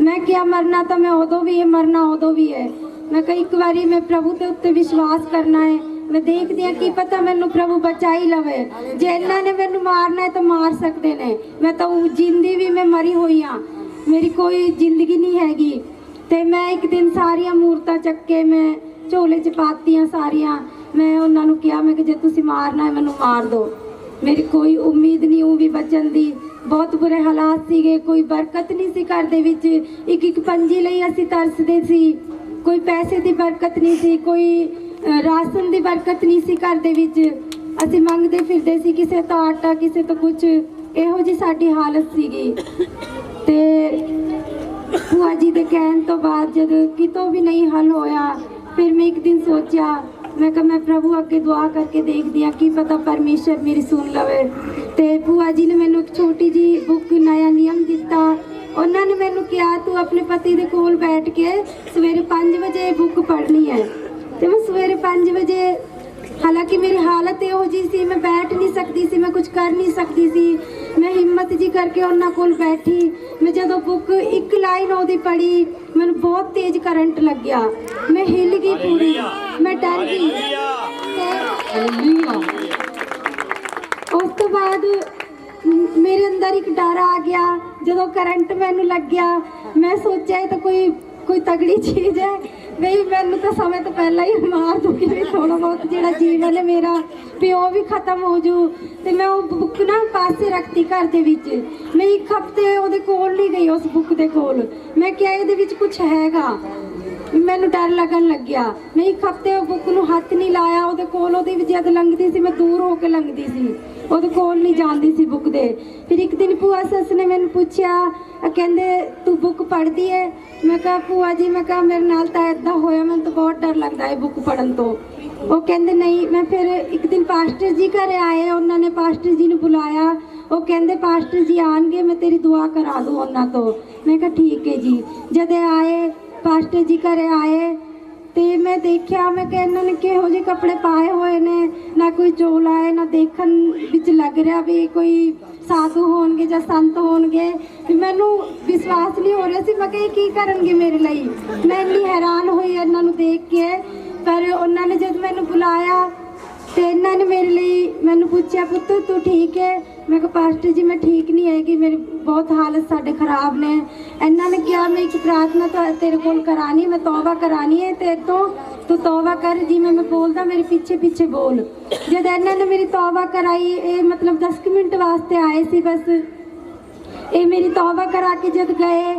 मैं क्या मरना तो मैं उदों भी है मरना उदों भी है मैं कई एक बारी मैं प्रभु के उत्ते विश्वास करना है मैं देखती हाँ कि पता मैनू प्रभु बचा ही लवे जे इन्होंने मैनू मारना है तो मार सकते ने मैं तो जिंदी भी मैं मरी हुई हाँ मेरी कोई जिंदगी नहीं हैगी तो मैं एक दिन सारिया मूर्तां चक्के मैं झोले च पातियां सारिया मैं उन्होंने कहा मैं कि जे तुसी मारना है मैनू मार दो मेरी कोई उम्मीद नहीं हूँ भी बचन दी बहुत बुरे हालात सीगे कोई बरकत नहीं सी घर दे विच एक पंजी लई असीं तरसदे सी कोई पैसे दी बरकत नहीं सी कोई राशन दी बरकत नहीं सी घर दे विच असीं मंगदे फिरदे सी किसे तो आटा किसे तो कुछ ਇਹੋ ਜੀ ਸਾਡੀ ਹਾਲਤ ਸੀਗੀ। ਤੇ ਭੂਆ ਜੀ ਦੇ ਕਹਿਣ ਤੋਂ ਬਾਅਦ ਜਦ ਕਿਤੋਂ ਵੀ ਨਹੀਂ ਹੱਲ ਹੋਇਆ, ਫਿਰ ਮੈਂ ਇੱਕ ਦਿਨ ਸੋਚਿਆ, ਮੈਂ ਕਿਹਾ ਮੈਂ ਪ੍ਰਭੂ ਅੱਗੇ ਦੁਆ ਕਰਕੇ ਦੇਖਦੀ ਹਾਂ, ਕੀ ਪਤਾ ਪਰਮੇਸ਼ਰ ਮੇਰੀ ਸੁਣ ਲਵੇ। ਤੇ ਭੂਆ ਜੀ ਨੇ ਮੈਨੂੰ ਇੱਕ ਛੋਟੀ ਜੀ ਬੁੱਕ ਨया ਨਿਯਮ ਦਿੱਤਾ। ਉਹਨਾਂ ਨੇ ਮੈਨੂੰ ਕਿਹਾ ਤੂੰ ਆਪਣੇ ਪਤੀ ਦੇ ਕੋਲ ਬੈਠ ਕੇ ਸਵੇਰੇ 5 ਵਜੇ ਬੁੱਕ ਪੜ੍ਹਨੀ ਹੈ। ਤੇ ਮੈਂ ਸਵੇਰੇ 5 ਵਜੇ, ਹਾਲਾਂਕਿ ਮੇਰੀ ਹਾਲਤ ਇਹੋ ਜਿਹੀ ਸੀ, ਮੈਂ ਬੈਠ ਨਹੀਂ ਸਕਦੀ ਸੀ, ਮੈਂ ਕੁਝ ਕਰ ਨਹੀਂ ਸਕਦੀ ਸੀ। ਮੈਂ ਹਿੰਮਤ ਜੀ ਕਰਕੇ ਉਹਨਾਂ ਕੋਲ ਬੈਠੀ। ਮੈਂ ਜਦੋਂ ਬੁੱਕ ਇੱਕ ਲਾਈਨ ਉਹਦੀ ਪੜ੍ਹੀ, ਮੈਨੂੰ ਬਹੁਤ ਤੇਜ਼ ਕਰੰਟ ਲੱਗਿਆ। ਮੈਂ ਹਿੱਲ ਗਈ ਪੂਰੀ, ਮੈਂ ਡਰ ਗਈ। ਉਸ ਤੋਂ ਬਾਅਦ ਮੇਰੇ ਅੰਦਰ ਇੱਕ ਡਰ ਆ ਗਿਆ। ਜਦੋਂ ਕਰੰਟ ਮੈਨੂੰ ਲੱਗਿਆ, ਮੈਂ ਸੋਚਿਆ ਇਹ ਤਾਂ ਕੋਈ ਤਗੜੀ ਚੀਜ਼ ਹੈ ਬਈ, ਮੈਨੂੰ ਤਾਂ ਸਮੇਂ ਤੋਂ ਪਹਿਲਾਂ ਹੀ ਮਾਰ ਦੂਗੀ ਵੀ ਥੋੜਾ ਬਹੁਤ ਜਿਹੜਾ ਜੀਵਨ ਹੈ ਮੇਰਾ ਵੀ ਉਹ ਵੀ ਖਤਮ ਹੋ ਜੂ। ਤੇ ਮੈਂ ਉਹ ਬੁੱਕ ਨਾ ਪਾਸੇ ਰੱਖਤੀ ਘਰ ਦੇ ਵਿੱਚ। ਮੈਂ ਇੱਕ ਹਫ਼ਤੇ ਉਹਦੇ ਕੋਲ ਨਹੀਂ ਗਈ, ਉਸ ਬੁੱਕ ਦੇ ਕੋਲ। ਮੈਂ ਕਿਹਾ ਇਹਦੇ ਵਿੱਚ ਕੁਝ ਹੈਗਾ, ਮੈਨੂੰ ਡਰ ਲੱਗਣ ਲੱਗਿਆ। ਮੈਂ ਇੱਕ ਹਫ਼ਤੇ ਉਹ ਬੁੱਕ ਨੂੰ ਹੱਥ ਨਹੀਂ ਲਾਇਆ। ਉਹਦੇ ਕੋਲ, ਉਹਦੇ ਵਿੱਚ ਜਦ ਲੰਘਦੀ ਸੀ ਮੈਂ ਦੂਰ ਹੋ ਕੇ ਲੰਘਦੀ ਸੀ, ਉਹਦੇ ਕੋਲ ਨਹੀਂ ਜਾਂਦੀ ਸੀ ਬੁੱਕ ਦੇ। ਫਿਰ ਇੱਕ ਦਿਨ ਭੂਆ ਸੱਸ ਨੇ ਮੈਨੂੰ ਪੁੱਛਿਆ, ਕਹਿੰਦੇ ਤੂੰ ਬੁੱਕ ਪੜ੍ਹਦੀ ਹੈ? ਮੈਂ ਕਿਹਾ ਭੂਆ ਜੀ, ਮੈਂ ਕਿਹਾ ਮੇਰੇ ਨਾਲ ਤਾਂ ਇੱਦਾਂ ਹੋਇਆ, ਮੈਨੂੰ ਤਾਂ ਬਹੁਤ ਡਰ ਲੱਗਦਾ ਹੈ ਬੁੱਕ ਪੜ੍ਹਨ ਤੋਂ। ਉਹ ਕਹਿੰਦੇ ਨਹੀਂ। ਮੈਂ ਫਿਰ ਇੱਕ ਦਿਨ ਪਾਸਟਰ ਜੀ ਘਰੇ ਆਏ, ਉਹਨਾਂ ਨੇ ਪਾਸਟਰ ਜੀ ਨੂੰ ਬੁਲਾਇਆ। ਉਹ ਕਹਿੰਦੇ ਪਾਸਟਰ ਜੀ ਆਣਗੇ, ਮੈਂ ਤੇਰੀ ਦੁਆ ਕਰਾ ਦੂੰ ਉਹਨਾਂ ਤੋਂ। ਮੈਂ ਕਿਹਾ ਠੀਕ ਹੈ ਜੀ। ਜਦ ਆਏ ਪਾਸਟਰ ਜੀ ਘਰੇ ਆਏ ਤੇ ਮੈਂ ਦੇਖਿਆ, ਮੈਂ ਕਿਹਾ ਇਹਨਾਂ ਨੇ ਕਿਹੋ ਜਿਹੇ ਕੱਪੜੇ ਪਾਏ ਹੋਏ ਨੇ, ਨਾ ਕੋਈ ਚੋਲਾ ਹੈ, ਨਾ ਦੇਖਣ ਵਿੱਚ ਲੱਗ ਰਿਹਾ ਵੀ ਕੋਈ ਸਾਧੂ ਹੋਣਗੇ ਜਾਂ ਸੰਤ ਹੋਣਗੇ। ਮੈਨੂੰ ਵਿਸ਼ਵਾਸ ਨਹੀਂ ਹੋ ਰਿਹਾ ਸੀ। ਮੈਂ ਕਿਹਾ ਇਹ ਕੀ ਕਰਨਗੇ ਮੇਰੇ ਲਈ। ਮੈਂ ਇੰਨੀ ਹੈਰਾਨ ਹੋਈ ਇਹਨਾਂ ਨੂੰ ਦੇਖ ਕੇ। ਪਰ ਉਹਨਾਂ ਨੇ ਜਦ ਮੈਨੂੰ ਬੁਲਾਇਆ ਤੇ ਇਹਨਾਂ ਨੇ ਮੇਰੇ ਲਈ ਮੈਨੂੰ ਪੁੱਛਿਆ, ਪੁੱਤ ਤੂੰ ਠੀਕ ਹੈ? ਮੈਂ ਕਿਹਾ ਪਾਸਟਰ ਜੀ ਮੈਂ ਠੀਕ ਨਹੀਂ ਹੈਗੀ, ਮੇਰੀ ਬਹੁਤ ਹਾਲਤ ਸਾਡੇ ਖਰਾਬ ਨੇ। ਇਹਨਾਂ ਨੇ ਕਿਹਾ ਮੈਂ ਇੱਕ ਪ੍ਰਾਰਥਨਾ ਤਾਂ ਤੇਰੇ ਕੋਲ ਕਰਾਣੀ, ਮੈਂ ਤੌਬਾ ਕਰਾਣੀ ਹੈ ਤੇਰੇ ਤੋਂ, ਤੂੰ ਤੌਬਾ ਕਰ। ਜਿਵੇਂ ਮੈਂ ਬੋਲਦਾ ਮੇਰੇ ਪਿੱਛੇ ਪਿੱਛੇ ਬੋਲ। ਜਦ ਇਹਨਾਂ ਨੇ ਮੇਰੀ ਤੌਬਾ ਕਰਾਈ, ਇਹ ਮਤਲਬ 10 ਮਿੰਟ ਵਾਸਤੇ ਆਏ ਸੀ ਬਸ। ਇਹ ਮੇਰੀ ਤੌਬਾ ਕਰਾ ਕੇ ਜਦ ਗਏ,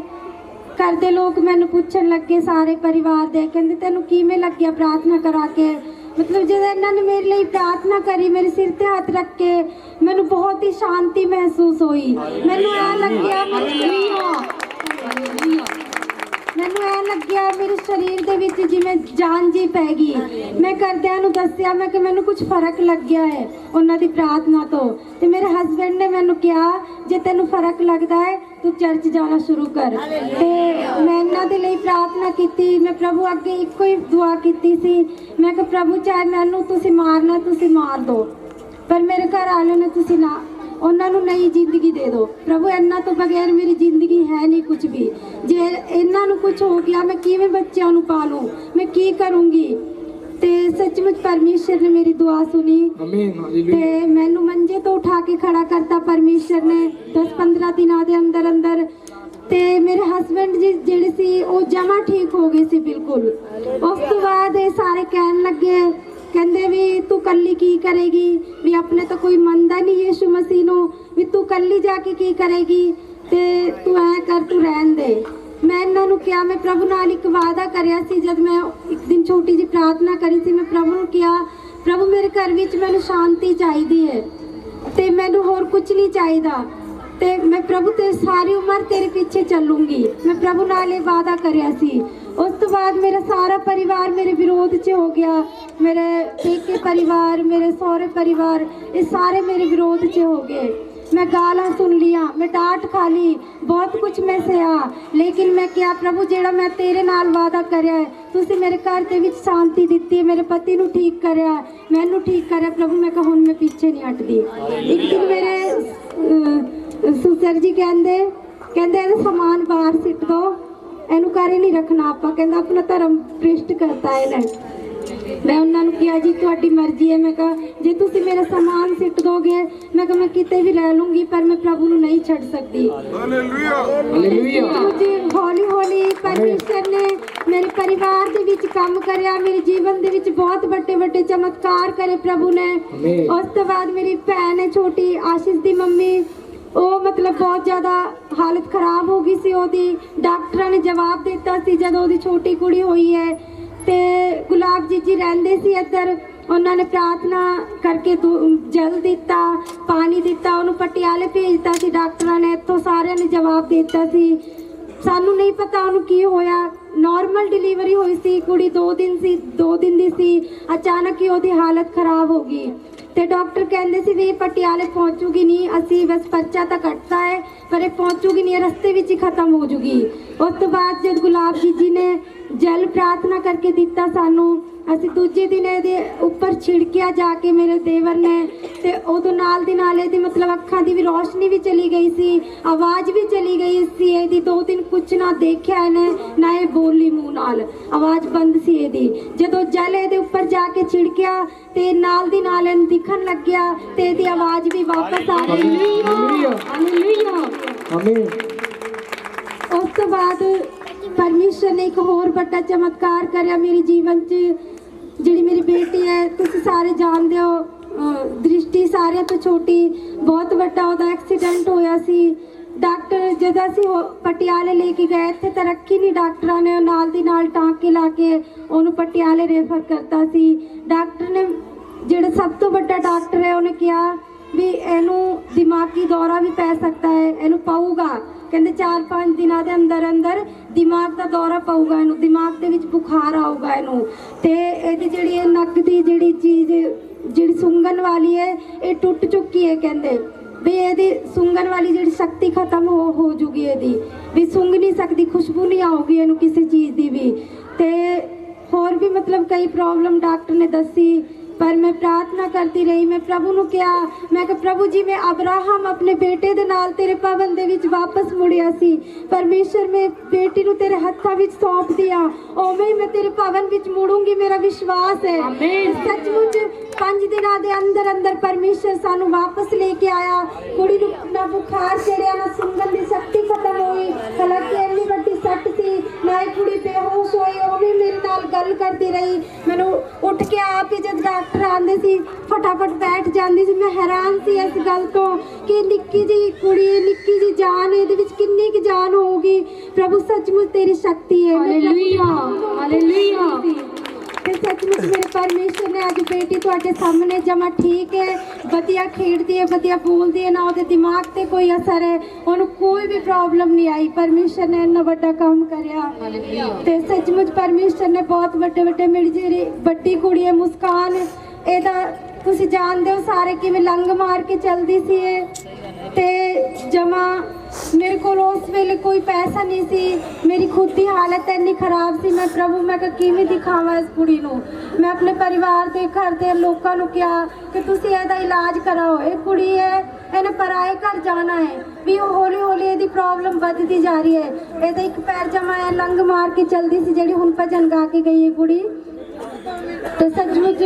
ਘਰ ਦੇ ਲੋਕ ਮੈਨੂੰ ਪੁੱਛਣ ਲੱਗੇ, ਸਾਰੇ ਪਰਿਵਾਰ ਦੇ, ਕਹਿੰਦੇ ਤੈਨੂੰ ਕਿਵੇਂ ਲੱਗਿਆ ਪ੍ਰਾਰਥਨਾ ਕਰਾ ਕੇ? ਮਤਲਬ ਜਦੋਂ ਇਹਨਾਂ ਨੇ ਮੇਰੇ ਲਈ ਪ੍ਰਾਰਥਨਾ ਕਰੀ, ਮੇਰੇ ਸਿਰ ਤੇ ਹੱਥ ਰੱਖ ਕੇ, ਮੈਨੂੰ ਬਹੁਤ ਹੀ ਸ਼ਾਂਤੀ ਮਹਿਸੂਸ ਹੋਈ। ਮੈਨੂੰ ਐ ਲੱਗਿਆ ਮੈਨੂੰ ਐ ਲੱਗਿਆ ਮੇਰੇ ਸਰੀਰ ਦੇ ਵਿੱਚ ਜਿਵੇਂ ਜਾਨ ਜੀ ਪੈ ਗਈ। ਮੈਂ ਘਰਦਿਆਂ ਨੂੰ ਦੱਸਿਆ, ਮੈਂ ਕਿ ਮੈਨੂੰ ਕੁਝ ਫਰਕ ਲੱਗਿਆ ਹੈ ਉਹਨਾਂ ਦੀ ਪ੍ਰਾਰਥਨਾ ਤੋਂ। ਤੇ ਮੇਰੇ ਹਸਬੈਂਡ ਨੇ ਮੈਨੂੰ ਕਿਹਾ ਜੇ ਤੈਨੂੰ ਫਰਕ ਲੱਗਦਾ ਹੈ ਤੂੰ ਚਰਚ ਜਾਣਾ ਸ਼ੁਰੂ ਕਰ। ਤੇ ਮੈਂ ਇਹਨਾਂ ਦੇ ਲਈ ਪ੍ਰਾਰਥਨਾ ਕੀਤੀ। ਮੈਂ ਪ੍ਰਭੂ ਅੱਗੇ ਇੱਕੋ ਹੀ ਦੁਆ ਕੀਤੀ ਸੀ, ਮੈਂ ਕਿ ਪ੍ਰਭੂ ਚਾਹੇ ਮੈਨੂੰ ਤੁਸੀਂ ਮਾਰਨਾ ਤੁਸੀਂ ਮਾਰ ਦਿਓ, ਪਰ ਮੇਰੇ ਘਰ ਵਾਲਿਆਂ ਨੇ ਤੁਸੀਂ ਨਾ, ਉਹਨਾਂ ਨੂੰ ਨਈ ਜ਼ਿੰਦਗੀ ਦੇ ਦਿਓ। ਪ੍ਰਭੂ ਇਹਨਾਂ ਤੋਂ ਬਗੈਰ ਮੇਰੀ ਜ਼ਿੰਦਗੀ ਹੈ ਨਹੀਂ ਕੁਝ ਵੀ। ਜੇ ਇਹਨਾਂ ਨੂੰ ਕੁਝ ਹੋ ਗਿਆ ਮੈਂ ਕਿਵੇਂ ਬੱਚਿਆਂ ਨੂੰ ਪਾਲੂੰ, ਮੈਂ ਕੀ ਕਰੂੰਗੀ? ਤੇ ਸੱਚਮੁੱਚ ਪਰਮੇਸ਼ਰ ਨੇ ਮੇਰੀ ਦੁਆ ਸੁਣੀ ਤੇ ਮੈਨੂੰ ਮੰਜੇ ਤੋਂ ਉਠਾ ਕੇ ਖੜਾ ਕਰਤਾ ਪਰਮੇਸ਼ਰ ਨੇ 10-15 ਦਿਨਾਂ ਦੇ ਅੰਦਰ ਅੰਦਰ। ਤੇ ਮੇਰੇ ਹਸਬੈਂਡ ਜੀ ਜਿਹੜੇ ਸੀ ਉਹ ਜਮਾ ਠੀਕ ਹੋ ਗਏ ਸੀ ਬਿਲਕੁਲ। ਉਸ ਤੋਂ ਬਾਅਦ ਇਹ ਸਾਰੇ ਕਹਿਣ ਲੱਗੇ, ਕਹਿੰਦੇ ਵੀ ਤੂੰ ਕੱਲੀ ਕੀ ਕਰੇਗੀ, ਵੀ ਆਪਣੇ ਤਾਂ ਕੋਈ ਮੰਨਦਾ ਨਹੀਂ ਯਿਸੂ ਮਸੀਹ ਨੂੰ, ਵੀ ਤੂੰ ਕੱਲੀ ਜਾ ਕੇ ਕੀ ਕਰੇਗੀ, ਤੇ ਤੂੰ ਐ ਕਰ ਤੂੰ ਰਹਿਣ ਦੇ। ਮੈਂ ਇਹਨਾਂ ਨੂੰ ਕਿਹਾ, ਮੈਂ ਪ੍ਰਭੂ ਨਾਲ ਇੱਕ ਵਾਅਦਾ ਕਰਿਆ ਸੀ। ਜਦ ਮੈਂ ਇੱਕ ਦਿਨ ਛੋਟੀ ਜਿਹੀ ਪ੍ਰਾਰਥਨਾ ਕਰੀ ਸੀ, ਮੈਂ ਪ੍ਰਭੂ ਨੂੰ ਕਿਹਾ ਪ੍ਰਭੂ ਮੇਰੇ ਘਰ ਵਿੱਚ ਮੈਨੂੰ ਸ਼ਾਂਤੀ ਚਾਹੀਦੀ ਹੈ ਤੇ ਮੈਨੂੰ ਹੋਰ ਕੁਝ ਨਹੀਂ ਚਾਹੀਦਾ, ਤੇ ਮੈਂ ਪ੍ਰਭੂ ਤੇ ਸਾਰੀ ਉਮਰ ਤੇਰੇ ਪਿੱਛੇ ਚੱਲੂੰਗੀ। ਮੈਂ ਪ੍ਰਭੂ ਨਾਲ ਇਹ ਵਾਅਦਾ ਕਰਿਆ ਸੀ। ਉਸ ਤੋਂ ਬਾਅਦ ਮੇਰਾ ਸਾਰਾ ਪਰਿਵਾਰ ਮੇਰੇ ਵਿਰੋਧ 'ਚ ਹੋ ਗਿਆ। ਮੇਰੇ ਪੇਕੇ ਪਰਿਵਾਰ, ਮੇਰੇ ਸਹੁਰੇ ਪਰਿਵਾਰ, ਇਹ ਸਾਰੇ ਮੇਰੇ ਵਿਰੋਧ 'ਚ ਹੋ ਗਏ। मैं गालां सुन लिया, मैं डांट खा ली, बहुत कुछ मैं सहा, लेकिन मैं क्या प्रभु जेड़ा मैं तेरे नाल वादा करया है, तुसी मेरे घर दे विच शांति दित्ती है, मेरे पति नूं ठीक करया, मैनूं ठीक करया प्रभु। मैं कहा हुण मैं पीछे नहीं हटदी। एक दिन मेरे सुसर जी कहंदे इहदा समान बाहर सिट दो, इहनूं घरे नहीं रखना आपां, कहंदा अपना धर्म भ्रिष्ट करता है इहने। मैं उन्होंने कहा जी तुहाडी मर्जी है। मैं कहा जे तुसी मेरा समान सिट दोगे, मैं कहा मैं किते भी रह लूँगी, पर मैं प्रभु नूं नहीं छड़ सकती। हौली हौली परमेश्वर ने मेरे परिवार दे विच काम करया, मेरे जीवन दे विच बहुत बड़े बड़े चमत्कार करे प्रभु ने। उस तो बाद मेरी भैन है छोटी, आशीष दी मम्मी, वो मतलब बहुत ज़्यादा हालत खराब हो गई सी ओदी। डॉक्टर ने जवाब दिता सी जब ओदी छोटी कुड़ी हुई है, ते गुलाब जी रहिंदे सी इधर, ਉਹਨਾਂ ਨੇ ਪ੍ਰਾਰਥਨਾ ਕਰਕੇ ਜਲ ਦਿੱਤਾ, ਪਾਣੀ ਦਿੱਤਾ, ਉਹਨੂੰ ਪਟਿਆਲੇ ਭੇਜਤਾ ਸੀ ਡਾਕਟਰਾਂ ਨੇ। ਇੱਥੋਂ ਸਾਰਿਆਂ ਨੇ ਜਵਾਬ ਦੇ ਦਿੱਤਾ ਸੀ। ਸਾਨੂੰ ਨਹੀਂ ਪਤਾ ਉਹਨੂੰ ਕੀ ਹੋਇਆ। ਨੋਰਮਲ ਡਿਲੀਵਰੀ ਹੋਈ ਸੀ, ਕੁੜੀ 2 ਦਿਨ ਦੀ ਸੀ। ਅਚਾਨਕ ਹੀ ਉਹਦੀ ਹਾਲਤ ਖਰਾਬ ਹੋ ਗਈ ਤੇ ਡਾਕਟਰ ਕਹਿੰਦੇ ਸੀ ਵੀ ਇਹ ਪਟਿਆਲੇ ਪਹੁੰਚੂਗੀ ਨਹੀਂ, ਅਸੀਂ ਬਸ ਪਰਚਾ ਤਾਂ ਕੱਟਤਾ ਹੈ ਪਰ ਇਹ ਪਹੁੰਚੂਗੀ ਨਹੀਂ, ਰਸਤੇ ਵਿੱਚ ਹੀ ਖਤਮ ਹੋ ਜੂਗੀ। ਉਸ ਤੋਂ ਬਾਅਦ ਜਦ ਗੁਲਾਬ ਜੀ ਨੇ ਜਲ ਪ੍ਰਾਰਥਨਾ ਕਰਕੇ ਦਿੱਤਾ ਸਾਨੂੰ, ਅਸੀਂ ਦੂਜੇ ਦਿਨ ਇਹਦੇ ਉੱਪਰ ਛਿੜਕਿਆ ਜਾ ਕੇ ਮੇਰੇ ਦੇਵਰ ਨੇ, ਤੇ ਉਦੋਂ ਨਾਲ ਦੀ ਨਾਲ ਇਹਦੀ ਮਤਲਬ ਅੱਖਾਂ ਦੀ ਵੀ ਰੋਸ਼ਨੀ ਵੀ ਚਲੀ ਗਈ ਸੀ, ਆਵਾਜ਼ ਵੀ ਚਲੀ ਗਈ ਸੀ ਇਹਦੀ। 2 ਦਿਨ ਕੁਝ ਨਾ ਦੇਖਿਆ ਇਹਨੇ, ਨਾ ਇਹ ਬੋਲੀ ਮੂੰਹ ਨਾਲ, ਆਵਾਜ਼ ਬੰਦ ਸੀ ਇਹਦੀ। ਜਦੋਂ ਜਲ ਇਹਦੇ ਉੱਪਰ ਜਾ ਕੇ ਛਿੜਕਿਆ ਤੇ ਨਾਲ ਦੀ ਨਾਲ ਇਹਨੂੰ ਦਿਖਣ ਲੱਗਿਆ ਤੇ ਇਹਦੀ ਆਵਾਜ਼ ਵੀ ਵਾਪਸ ਆ ਗਈ। ਹਾਲੇਲੂਇਆ। ਆਮੀਨ। ਉਸ ਤੋਂ ਬਾਅਦ ਪਰਮੇਸ਼ਰ ਨੇ ਇੱਕ ਹੋਰ ਵੱਡਾ ਚਮਤਕਾਰ ਕਰਿਆ ਮੇਰੇ ਜੀਵਨ 'ਚ। ਜਿਹੜੀ ਮੇਰੀ ਬੇਟੀ ਹੈ, ਤੁਸੀਂ ਸਾਰੇ ਜਾਣਦੇ ਹੋ, ਦ੍ਰਿਸ਼ਟੀ ਸਾਰਿਆਂ ਤੋਂ ਛੋਟੀ, ਬਹੁਤ ਵੱਡਾ ਉਹਦਾ ਐਕਸੀਡੈਂਟ ਹੋਇਆ ਸੀ। ਡਾਕਟਰ ਜਦੋਂ ਅਸੀਂ ਪਟਿਆਲੇ ਲੈ ਕੇ ਗਏ, ਇੱਥੇ ਤਾਂ ਰੱਖੀ ਨਹੀਂ ਡਾਕਟਰਾਂ ਨੇ, ਨਾਲ ਦੀ ਨਾਲ ਟਾਂਕੇ ਲਾ ਕੇ ਉਹਨੂੰ ਪਟਿਆਲੇ ਰੈਫਰ ਕਰਤਾ ਸੀ। ਡਾਕਟਰ ਨੇ, ਜਿਹੜਾ ਸਭ ਤੋਂ ਵੱਡਾ ਡਾਕਟਰ ਹੈ, ਉਹਨੇ ਕਿਹਾ ਵੀ ਇਹਨੂੰ ਦਿਮਾਗੀ ਦੌਰਾ ਵੀ ਪੈ ਸਕਦਾ ਹੈ, ਇਹਨੂੰ ਪਊਗਾ। ਕਹਿੰਦੇ 4-5 ਦਿਨਾਂ ਦੇ ਅੰਦਰ ਅੰਦਰ ਦਿਮਾਗ ਦਾ ਦੌਰਾ ਪਊਗਾ ਇਹਨੂੰ, ਦਿਮਾਗ ਦੇ ਵਿੱਚ ਬੁਖਾਰ ਆਊਗਾ ਇਹਨੂੰ। ਤੇ ਇਹਦੀ ਜਿਹੜੀ ਇਹ ਨੱਕ ਦੀ ਜਿਹੜੀ ਚੀਜ਼ ਜਿਹੜੀ ਸੁੰਘਣ ਵਾਲੀ ਹੈ ਇਹ ਟੁੱਟ ਚੁੱਕੀ ਹੈ। ਕਹਿੰਦੇ ਵੀ ਇਹਦੀ ਸੁੰਘਣ ਵਾਲੀ ਜਿਹੜੀ ਸ਼ਕਤੀ ਖਤਮ ਹੋ ਜੂਗੀ ਇਹਦੀ, ਵੀ ਸੁੰਘ ਨਹੀਂ ਸਕਦੀ, ਖੁਸ਼ਬੂ ਨਹੀਂ ਆਊਗੀ ਇਹਨੂੰ ਕਿਸੇ ਚੀਜ਼ ਦੀ ਵੀ। ਤੇ ਹੋਰ ਵੀ ਮਤਲਬ ਕਈ ਪ੍ਰੋਬਲਮ ਡਾਕਟਰ ਨੇ ਦੱਸੀ, पर मैं प्रार्थना करती रही। मैं प्रभु ਨੂੰ ਕਿਹਾ, ਮੈਂ ਕਿ ਪ੍ਰਭੂ ਜਿਵੇਂ ਅਬਰਾਹਮ ਆਪਣੇ ਬੇਟੇ ਦੇ ਨਾਲ ਤੇਰੇ ਭਵਨ ਦੇ ਵਿੱਚ ਵਾਪਸ ਮੁੜਿਆ ਸੀ, ਪਰਮੇਸ਼ਰ ਮੈਂ ਬੇਟੀ ਨੂੰ ਤੇਰੇ ਹੱਥਾਂ ਵਿੱਚ ਸੌਂਪ ਦਿਆ, ਉਵੇਂ ਹੀ ਮੈਂ ਤੇਰੇ ਭਵਨ ਵਿੱਚ ਮੁੜੂੰਗੀ। ਮੇਰਾ ਵਿਸ਼ਵਾਸ ਹੈ ਸੱਚਮੁੱਚ 5 ਦਿਨਾਂ ਦੇ ਅੰਦਰ ਅੰਦਰ ਪਰਮੇਸ਼ਰ ਸਾਨੂੰ ਵਾਪਸ ਲੈ ਕੇ ਆਇਆ। ਕੁੜੀ ਨੂੰ ਨਾ ਬੁਖਾਰ ਚੜਿਆ, ਨਾ ਸੁੰਘਣ ਦੀ ਸ਼ਕਤੀ ਖਤਮ ਹੋਈ। ਹਾਲਾਂਕਿ ਇੰਨੀ ਵੱਡੀ ਸੱਟ ਸੀ, ਨਾ ਇਹ ਕੁੜੀ ਬੇਹੋਸ਼ ਹੋਈ, ਉਹ ਵੀ ਮੇਰੇ ਨਾਲ ਗੱਲ ਕਰਦੀ ਰਹੀ। ਮੈਨੂੰ ਉੱਠ ਕੇ ਆਪ ਹੀ ਜਦ ਡਾਕਟਰ ਆਉਂਦੇ ਸੀ ਫਟਾਫਟ ਬੈਠ ਜਾਂਦੀ ਸੀ। ਮੈਂ ਹੈਰਾਨ ਸੀ ਇਸ ਗੱਲ ਤੋਂ ਕਿ ਨਿੱਕੀ ਜਿਹੀ ਕੁੜੀ, ਨਿੱਕੀ ਜਿਹੀ ਜਾਨ, ਇਹਦੇ ਵਿੱਚ ਕਿੰਨੀ ਕੁ ਜਾਨ ਹੋਊਗੀ। ਪ੍ਰਭੂ ਸੱਚਮੁੱਚ ਤੇਰੀ ਸ਼ਕਤੀ ਹੈ। Hallelujah, hallelujah. ਤੇ ਸੱਚਮੁੱਚ ਮੇਰੇ ਪਰਮੇਸ਼ਰ ਨੇ ਅੱਜ ਬੇਟੀ ਤੁਹਾਡੇ ਸਾਹਮਣੇ ਜਮਾ ਠੀਕ ਹੈ, ਵਧੀਆ ਖੇਡਦੀ ਹੈ, ਵਧੀਆ ਬੋਲਦੀ ਹੈ, ਨਾ ਉਹਦੇ ਦਿਮਾਗ ਤੇ ਕੋਈ ਅਸਰ ਹੈ, ਉਹਨੂੰ ਕੋਈ ਵੀ ਪ੍ਰੋਬਲਮ ਨਹੀਂ ਆਈ। ਪਰਮੇਸ਼ਰ ਨੇ ਇੰਨਾ ਵੱਡਾ ਕੰਮ ਕਰਿਆ। ਤੇ ਸੱਚਮੁੱਚ ਪਰਮੇਸ਼ਰ ਨੇ ਬਹੁਤ ਵੱਡੇ ਮੇਰੀ ਜਿਹੜੀ ਵੱਡੀ ਕੁੜੀ ਹੈ ਮੁਸਕਾਨ, ਇਹਦਾ ਤੁਸੀਂ ਜਾਣਦੇ ਹੋ ਸਾਰੇ ਕਿਵੇਂ ਲੰਗ ਮਾਰ ਕੇ ਚੱਲਦੀ ਸੀ ਇਹ। ਤੇ ਜਮਾ ਮੇਰੇ ਕੋਲ ਉਸ ਵੇਲੇ ਕੋਈ ਪੈਸਾ ਨਹੀਂ ਸੀ, ਮੇਰੀ ਖੁਦ ਦੀ ਹਾਲਤ ਇੰਨੀ ਖਰਾਬ ਸੀ। ਮੈਂ ਪ੍ਰਭੂ ਮੈਂ ਕਿਹਾ ਕਿਵੇਂ ਦਿਖਾਵਾਂ ਇਸ ਕੁੜੀ ਨੂੰ। ਮੈਂ ਆਪਣੇ ਪਰਿਵਾਰ ਦੇ ਘਰ ਦੇ ਲੋਕਾਂ ਨੂੰ ਕਿਹਾ ਕਿ ਤੁਸੀਂ ਇਹਦਾ ਇਲਾਜ ਕਰਾਓ, ਇਹ ਕੁੜੀ ਹੈ, ਇਹਨੇ ਪਰਾਏ ਘਰ ਜਾਣਾ ਹੈ। ਵੀ ਹੌਲੀ ਹੌਲੀ ਇਹਦੀ ਪ੍ਰੋਬਲਮ ਵੱਧਦੀ ਜਾ ਰਹੀ ਹੈ। ਇਹਦਾ ਇੱਕ ਪੈਰ ਜਮਾ ਹੈ, ਲੰਗ ਮਾਰ ਕੇ ਚੱਲਦੀ ਸੀ, ਜਿਹੜੀ ਹੁਣ ਭਜਨ ਗਾ ਕੇ ਗਈ ਹੈ ਕੁੜੀ। ਤੇ ਸੱਚਮੁੱਚ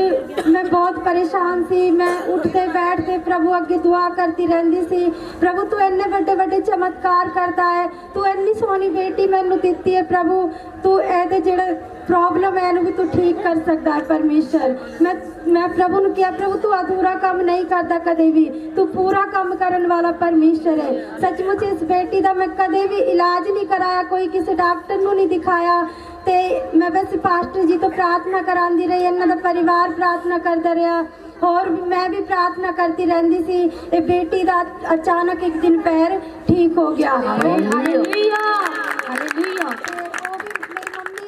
ਮੈਂ ਬਹੁਤ ਪਰੇਸ਼ਾਨ ਸੀ। ਮੈਂ ਉੱਠਦੇ ਬੈਠਦੇ ਪ੍ਰਭੂ ਅੱਗੇ ਦੁਆ ਕਰਦੀ ਰਹਿੰਦੀ ਸੀ, ਪ੍ਰਭੂ ਤੂੰ ਇੰਨੇ ਵੱਡੇ ਚਮਤਕਾਰ ਕਰਦਾ ਹੈ, ਤੂੰ ਇੰਨੀ ਸੋਹਣੀ ਬੇਟੀ ਮੈਨੂੰ ਦਿੱਤੀ ਹੈ ਪ੍ਰਭੂ, ਤੂੰ ਇਹਦੇ ਜਿਹੜਾ ਪ੍ਰੋਬਲਮ ਹੈ ਇਹਨੂੰ ਵੀ ਤੂੰ ਠੀਕ ਕਰ ਸਕਦਾ ਹੈ ਪਰਮੇਸ਼ਰ। ਮੈਂ ਪ੍ਰਭੂ ਨੂੰ ਕਿਹਾ, ਪ੍ਰਭੂ ਤੂੰ ਅਧੂਰਾ ਕੰਮ ਨਹੀਂ ਕਰਦਾ ਕਦੇ ਵੀ, ਤੂੰ ਪੂਰਾ ਕੰਮ ਕਰਨ ਵਾਲਾ ਪਰਮੇਸ਼ਰ ਹੈ। ਸੱਚਮੁੱਚ ਇਸ ਬੇਟੀ ਦਾ ਮੈਂ ਕਦੇ ਵੀ ਇਲਾਜ ਨਹੀਂ ਕਰਾਇਆ, ਕੋਈ ਕਿਸੇ ਡਾਕਟਰ ਨੂੰ ਨਹੀਂ ਦਿਖਾਇਆ। ਤੇ ਮੈਂ ਵੈਸੇ ਪਾਸਟਰ ਜੀ ਤੋਂ ਪ੍ਰਾਰਥਨਾ ਕਰਾਉਂਦੀ ਰਹੀ, ਇਹਨਾਂ ਦਾ ਪਰਿਵਾਰ ਪ੍ਰਾਰਥਨਾ ਕਰਦਾ ਰਿਹਾ, ਹੋਰ ਮੈਂ ਵੀ ਪ੍ਰਾਰਥਨਾ ਕਰਦੀ ਰਹਿੰਦੀ ਸੀ। ਇਹ ਬੇਟੀ ਦਾ ਅਚਾਨਕ ਇੱਕ ਦਿਨ ਪੈਰ ਠੀਕ ਹੋ ਗਿਆ। Hallelujah, hallelujah.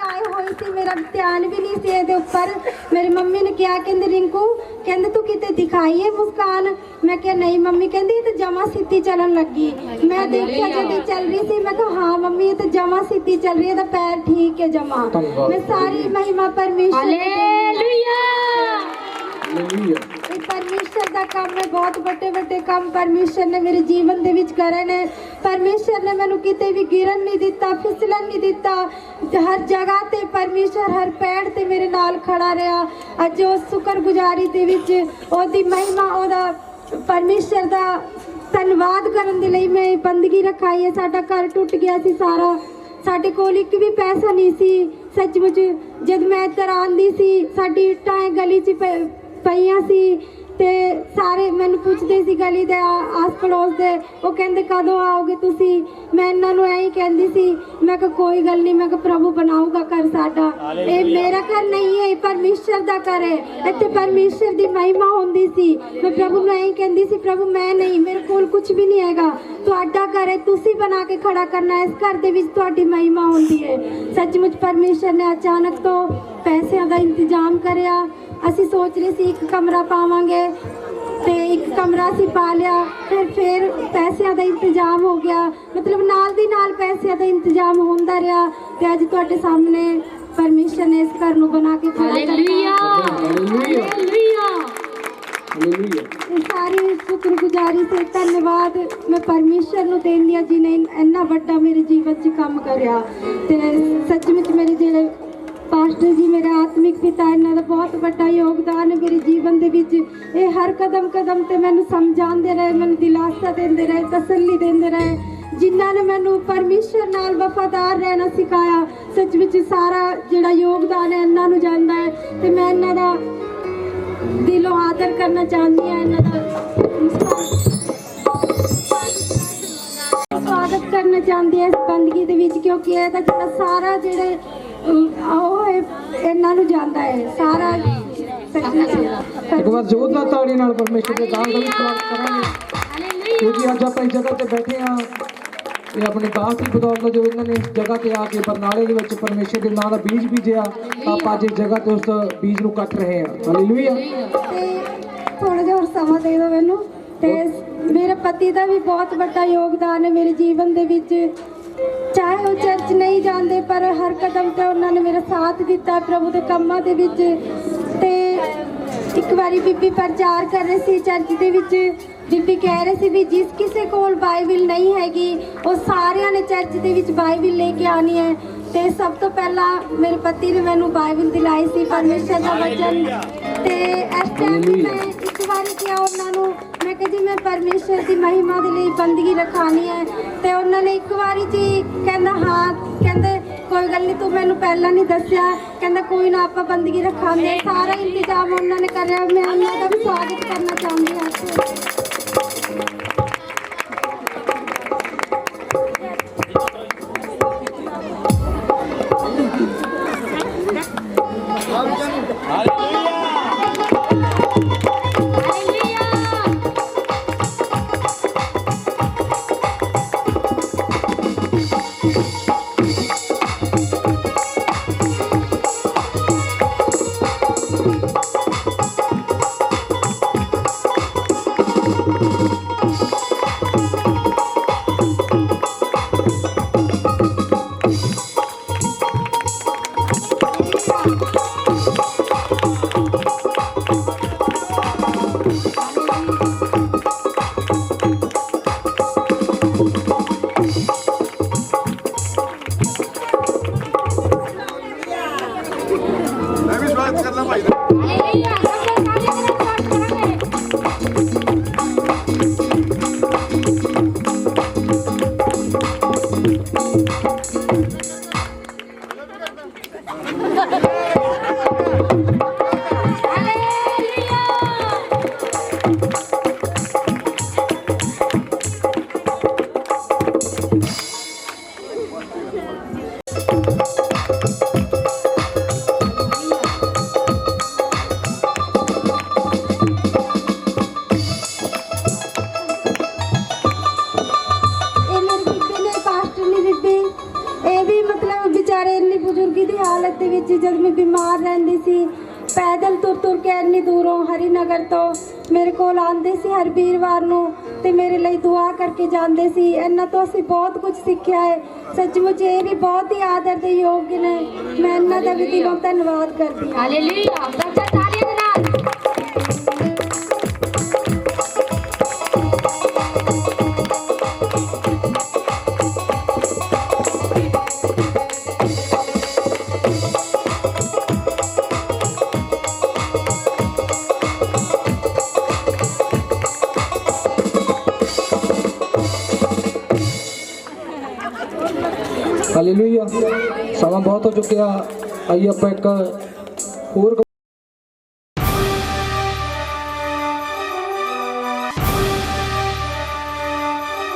ਆਏ ਹੋਏ ਸੀ, ਮੇਰਾ ਧਿਆਨ ਵੀ ਨਹੀਂ ਸੀ ਇਹਦੇ ਉੱਪਰ। ਮੇਰੀ ਮੰਮੀ ਨੇ ਕਿਹਾ, ਕਹਿੰਦੇ ਰਿੰਕੂ, ਕਹਿੰਦੇ ਤੂੰ ਕਿਤੇ ਦਿਖਾਈ ਹੈ ਮੁਸਕਾਨ? ਮੈਂ ਕਿਹਾ ਨਹੀਂ ਮੰਮੀ। ਕਹਿੰਦੀ ਇਹ ਤਾਂ ਜਮਾ ਸਿੱਧੀ ਚੱਲਣ ਲੱਗੀ। ਮੈਂ ਦੇਖਿਆ ਜਦੋਂ ਚੱਲ ਰਹੀ ਸੀ, ਮੈਂ ਕਿਹਾ ਹਾਂ ਮੰਮੀ ਇਹ ਤਾਂ ਜਮਾ ਸਿੱਧੀ ਚੱਲ ਰਹੀ ਹੈ, ਇਹਦਾ ਪੈਰ ਠੀਕ ਹੈ ਜਮਾ। ਮੈਂ ਸਾਰੀ ਮਹਿਮਾ ਪਰਮੇਸ਼ਰ ਹਾਲੇਲੂਇਆ, ਇਹ ਪਰਮੇਸ਼ਰ ਦਾ ਕੰਮ ਹੈ। ਬਹੁਤ ਵੱਡੇ ਕੰਮ ਪਰਮੇਸ਼ਰ ਨੇ ਮੇਰੇ ਜੀਵਨ ਦੇ ਵਿੱਚ ਕਰੇ ਨੇ। ਪਰਮੇਸ਼ਰ ਨੇ ਮੈਨੂੰ ਕਿਤੇ ਵੀ ਗਿਰਨ ਨਹੀਂ ਦਿੱਤਾ, ਫਿਸਲਣ ਨਹੀਂ ਦਿੱਤਾ। ਹਰ ਜਗ੍ਹਾ ਤੇ ਪਰਮੇਸ਼ਰ ਹਰ ਪੈੜ ਤੇ ਮੇਰੇ ਨਾਲ ਖੜਾ ਰਿਹਾ। ਅੱਜ ਉਸ ਸ਼ੁਕਰਗੁਜ਼ਾਰੀ ਦੇ ਵਿੱਚ ਉਹਦੀ ਮਹਿਮਾ, ਉਹਦਾ ਪਰਮੇਸ਼ਰ ਦਾ ਧੰਨਵਾਦ ਕਰਨ ਦੇ ਲਈ ਮੈਂ ਬੰਦਗੀ ਰਖਾਈ ਹੈ। ਸਾਡਾ ਘਰ ਟੁੱਟ ਗਿਆ ਸੀ ਸਾਰਾ, ਸਾਡੇ ਕੋਲ ਇੱਕ ਵੀ ਪੈਸਾ ਨਹੀਂ ਸੀ। ਸੱਚਮੁੱਚ ਜਦ ਮੈਂ ਇੱਧਰ ਆਉਂਦੀ ਸੀ, ਸਾਡੀ ਇੱਟਾਂ ਗਲੀ 'ਚ ਪਈਆਂ ਸੀ, ਤੇ ਸਾਰੇ ਮੈਨੂੰ ਪੁੱਛਦੇ ਸੀ ਗਲੀ ਦੇ ਆਸ ਪੜੋਸ ਦੇ, ਉਹ ਕਹਿੰਦੇ ਕਦੋਂ ਆਓਗੇ ਤੁਸੀਂ। ਮੈਂ ਇਹਨਾਂ ਨੂੰ ਐਂ ਹੀ ਕਹਿੰਦੀ ਸੀ, ਮੈਂ ਕਿਹਾ ਕੋਈ ਗੱਲ ਨਹੀਂ, ਮੈਂ ਕਿਹਾ ਪ੍ਰਭੂ ਬਣਾਊਗਾ ਘਰ ਸਾਡਾ। ਇਹ ਮੇਰਾ ਘਰ ਨਹੀਂ ਹੈ, ਪਰਮੇਸ਼ਰ ਦਾ ਘਰ ਹੈ। ਇੱਥੇ ਪਰਮੇਸ਼ਰ ਦੀ ਮਹਿਮਾ ਹੁੰਦੀ ਸੀ। ਮੈਂ ਪ੍ਰਭੂ ਨੂੰ ਐਂ ਹੀ ਕਹਿੰਦੀ ਸੀ, ਪ੍ਰਭੂ ਮੈਂ ਨਹੀਂ, ਮੇਰੇ ਕੋਲ ਕੁਝ ਵੀ ਨਹੀਂ ਹੈਗਾ, ਤੁਹਾਡਾ ਘਰ ਹੈ, ਤੁਸੀਂ ਬਣਾ ਕੇ ਖੜਾ ਕਰਨਾ ਹੈ। ਇਸ ਘਰ ਦੇ ਵਿੱਚ ਤੁਹਾਡੀ ਮਹਿਮਾ ਹੁੰਦੀ ਹੈ। ਸੱਚਮੁੱਚ ਪਰਮੇਸ਼ਰ ਨੇ ਅਚਾਨਕ ਤੋਂ ਪੈਸਿਆਂ ਦਾ ਇੰਤਜ਼ਾਮ ਕਰਿਆ। ਅਸੀਂ ਸੋਚ ਰਹੇ ਸੀ ਇੱਕ ਕਮਰਾ ਪਾਵਾਂਗੇ ਤੇ ਇੱਕ ਕਮਰਾ ਅਸੀਂ ਪਾ ਲਿਆ। ਫਿਰ ਪੈਸਿਆਂ ਦਾ ਇੰਤਜ਼ਾਮ ਹੋ ਗਿਆ, ਮਤਲਬ ਨਾਲ ਦੀ ਨਾਲ ਪੈਸਿਆਂ ਦਾ ਇੰਤਜ਼ਾਮ ਹੁੰਦਾ ਰਿਹਾ ਤੇ ਅੱਜ ਤੁਹਾਡੇ ਸਾਹਮਣੇ ਪਰਮੇਸ਼ਰ ਨੇ ਇਸ ਘਰ ਨੂੰ ਬਣਾ ਕੇ ਖੜਾ ਹਾਲੇਲੂਇਆ ਇਹ ਸਾਰੀ ਸ਼ੁਕਰਗੁਜ਼ਾਰੀ ਸੇ ਧੰਨਵਾਦ ਮੈਂ ਪਰਮੇਸ਼ਰ ਨੂੰ ਦੇਂਦੀ ਹਾਂ ਜਿਨੇ ਇੰਨਾ ਵੱਡਾ ਮੇਰੇ ਜੀਵਨ 'ਚ ਕੰਮ ਕਰਿਆ। ਤੇ ਸੱਚਮੁੱਚ ਮੇਰੇ ਜਿਹੜੇ ਪਾਸਟਰ ਜੀ ਮੇਰੇ ਆਤਮਿਕ ਪਿਤਾ, ਇਹਨਾਂ ਦਾ ਬਹੁਤ ਵੱਡਾ ਯੋਗਦਾਨ ਹੈ ਮੇਰੇ ਜੀਵਨ ਦੇ ਵਿੱਚ। ਇਹ ਹਰ ਕਦਮ ਕਦਮ ਤੇ ਮੈਨੂੰ ਸਮਝਾਉਂਦੇ ਰਹੇ, ਮੈਨੂੰ ਦਿਲਾਸਾ ਦਿੰਦੇ ਰਹੇ, ਤਸੱਲੀ ਦਿੰਦੇ ਰਹੇ, ਜਿਨ੍ਹਾਂ ਨੇ ਮੈਨੂੰ ਪਰਮੇਸ਼ਰ ਨਾਲ ਵਫਾਦਾਰ ਰਹਿਣਾ ਸਿਖਾਇਆ। ਸੱਚ ਵਿੱਚ ਸਾਰਾ ਜਿਹੜਾ ਯੋਗਦਾਨ ਹੈ ਇਹਨਾਂ ਨੂੰ ਜਾਂਦਾ ਹੈ ਤੇ ਮੈਂ ਇਹਨਾਂ ਦਾ ਦਿਲੋਂ ਆਦਰ ਕਰਨਾ ਚਾਹੁੰਦੀ ਹਾਂ, ਇਹਨਾਂ ਦਾ ਸਵਾਗਤ ਕਰਨਾ ਚਾਹੁੰਦੀ ਹਾਂ ਇਸ ਬੰਦਗੀ ਦੇ ਵਿੱਚ, ਕਿਉਂਕਿ ਇਹ ਤਾਂ ਜਿਹੜਾ ਸਾਰਾ ਜਿਹੜੇ ਉਹ ਹੈ ਇਹਨਾਂ ਨੂੰ ਜਾਂਦਾ ਹੈ ਸਾਰਾ। ਇੱਕ ਵਾਰ ਜ਼ੋਰਦਾਰ ਤਾੜੀ ਨਾਲ ਪਰਮੇਸ਼ਰ ਦੇ ਦਾਸ ਦਾ ਵੀ ਸਵਾਗਤ ਕਰਾਂਗੇ, ਕਿਉਂਕਿ ਅੱਜ ਆਪਾਂ ਇਸ ਜਗ੍ਹਾ ਤੇ ਬੈਠੇ ਹਾਂ ਇਹ ਆਪਣੇ ਦਾਸ ਦੀ ਬਦੌਲਤ ਜੋ ਇਹਨਾਂ ਨੇ ਇਸ ਜਗ੍ਹਾ ਤੇ ਆ ਕੇ ਬਰਨਾਲੇ ਦੇ ਵਿੱਚ ਪਰਮੇਸ਼ਰ ਦੇ ਨਾਂ ਦਾ ਬੀਜ ਬੀਜਿਆ, ਆਪਾਂ ਅੱਜ ਇਸ ਜਗ੍ਹਾ ਤੇ ਉਸ ਬੀਜ ਨੂੰ ਕੱਟ ਰਹੇ ਹਾਂ। ਹਾਲੇਲੂਇਆ। ਥੋੜਾ ਜਿਹਾ ਹੋਰ ਸਮਾਂ ਦੇ ਦਿਓ ਮੈਨੂੰ। ਤੇ ਮੇਰੇ ਪਤੀ ਦਾ ਵੀ ਬਹੁਤ ਵੱਡਾ ਯੋਗਦਾਨ ਹੈ ਮੇਰੇ ਜੀਵਨ ਦੇ ਵਿੱਚ। ਚਾਹੇ ਉਹ ਚਰਚ ਨਹੀਂ ਜਾਂਦੇ ਪਰ ਹਰ ਕਦਮ ਤੇ ਉਹਨਾਂ ਨੇ ਮੇਰਾ ਸਾਥ ਦਿੱਤਾ ਪ੍ਰਭੂ ਦੇ ਕੰਮਾਂ ਦੇ ਵਿੱਚ। ਤੇ ਇੱਕ ਵਾਰੀ ਬੀਬੀ ਪ੍ਰਚਾਰ ਕਰ ਰਹੀ ਸੀ ਚਰਚ ਦੇ ਵਿੱਚ, ਬੀਬੀ ਕਹਿ ਰਹੀ ਸੀ ਵੀ ਜਿਸ ਕਿਸੇ ਕੋਲ ਬਾਈਬਲ ਨਹੀਂ ਹੈਗੀ ਉਹ ਸਾਰਿਆਂ ਨੇ ਚਰਚ ਦੇ ਵਿੱਚ ਬਾਈਬਲ ਲੈ ਕੇ ਆਉਣੀ ਹੈ। ਤੇ ਸਭ ਤੋਂ ਪਹਿਲਾਂ ਮੇਰੇ ਪਤੀ ਨੇ ਮੈਨੂੰ ਬਾਈਬਲ ਦਿਲਾਈ ਸੀ, ਪਰਮੇਸ਼ਰ ਦਾ ਵਚਨ। ਤੇ ਇਸ ਟਾਈਮ ਵੀ ਮੈਂ ਇੱਕ ਵਾਰੀ ਕਿਹਾ ਉਹਨਾਂ ਨੂੰ, ਮੈਂ ਕਿਹਾ ਜੀ ਮੈਂ ਪਰਮੇਸ਼ਰ ਦੀ ਮਹਿਮਾ ਦੇ ਲਈ ਬੰਦਗੀ ਰਖਾਣੀ ਹੈ। ਤੇ ਉਹਨਾਂ ਨੇ ਇੱਕ ਵਾਰੀ ਜੀ ਕਹਿੰਦਾ ਹਾਂ, ਕਹਿੰਦੇ ਕੋਈ ਗੱਲ ਨਹੀਂ, ਤੂੰ ਮੈਨੂੰ ਪਹਿਲਾਂ ਨਹੀਂ ਦੱਸਿਆ, ਕਹਿੰਦਾ ਕੋਈ ਨਾ ਆਪਾਂ ਬੰਦਗੀ ਰੱਖਾਂਗੇ। ਸਾਰਾ ਇੰਤਜ਼ਾਮ ਉਹਨਾਂ ਨੇ ਕਰਿਆ। ਮੈਂ ਉਹਨਾਂ ਦਾ ਵੀ ਸਵਾਗਤ ਕਰਨਾ ਚਾਹੁੰਦੀ ਹਾਂ। मैं भी स्वागत करना भाई। हालत जब मैं बीमार रही सी पैदल तुर के इन्नी दूरों हरिनगर तो मेरे को आते सी हर वीरवार नूं ते मेरे लिए दुआ करके जाते सी। इन्हां तो असीं बहुत कुछ सीखिया है। सचमुच ये भी बहुत ही आदर दे योग्य ने। मैं इन्हां दा भी दिलों धन्नवाद करदी हां। हालेलुया। ਹਾਲੇਲੂਇਆ। ਸਮਾਂ ਬਹੁਤ ਹੋ ਚੁੱਕਿਆ। ਆਈਏ ਆਪਾਂ ਇੱਕ ਹੋਰ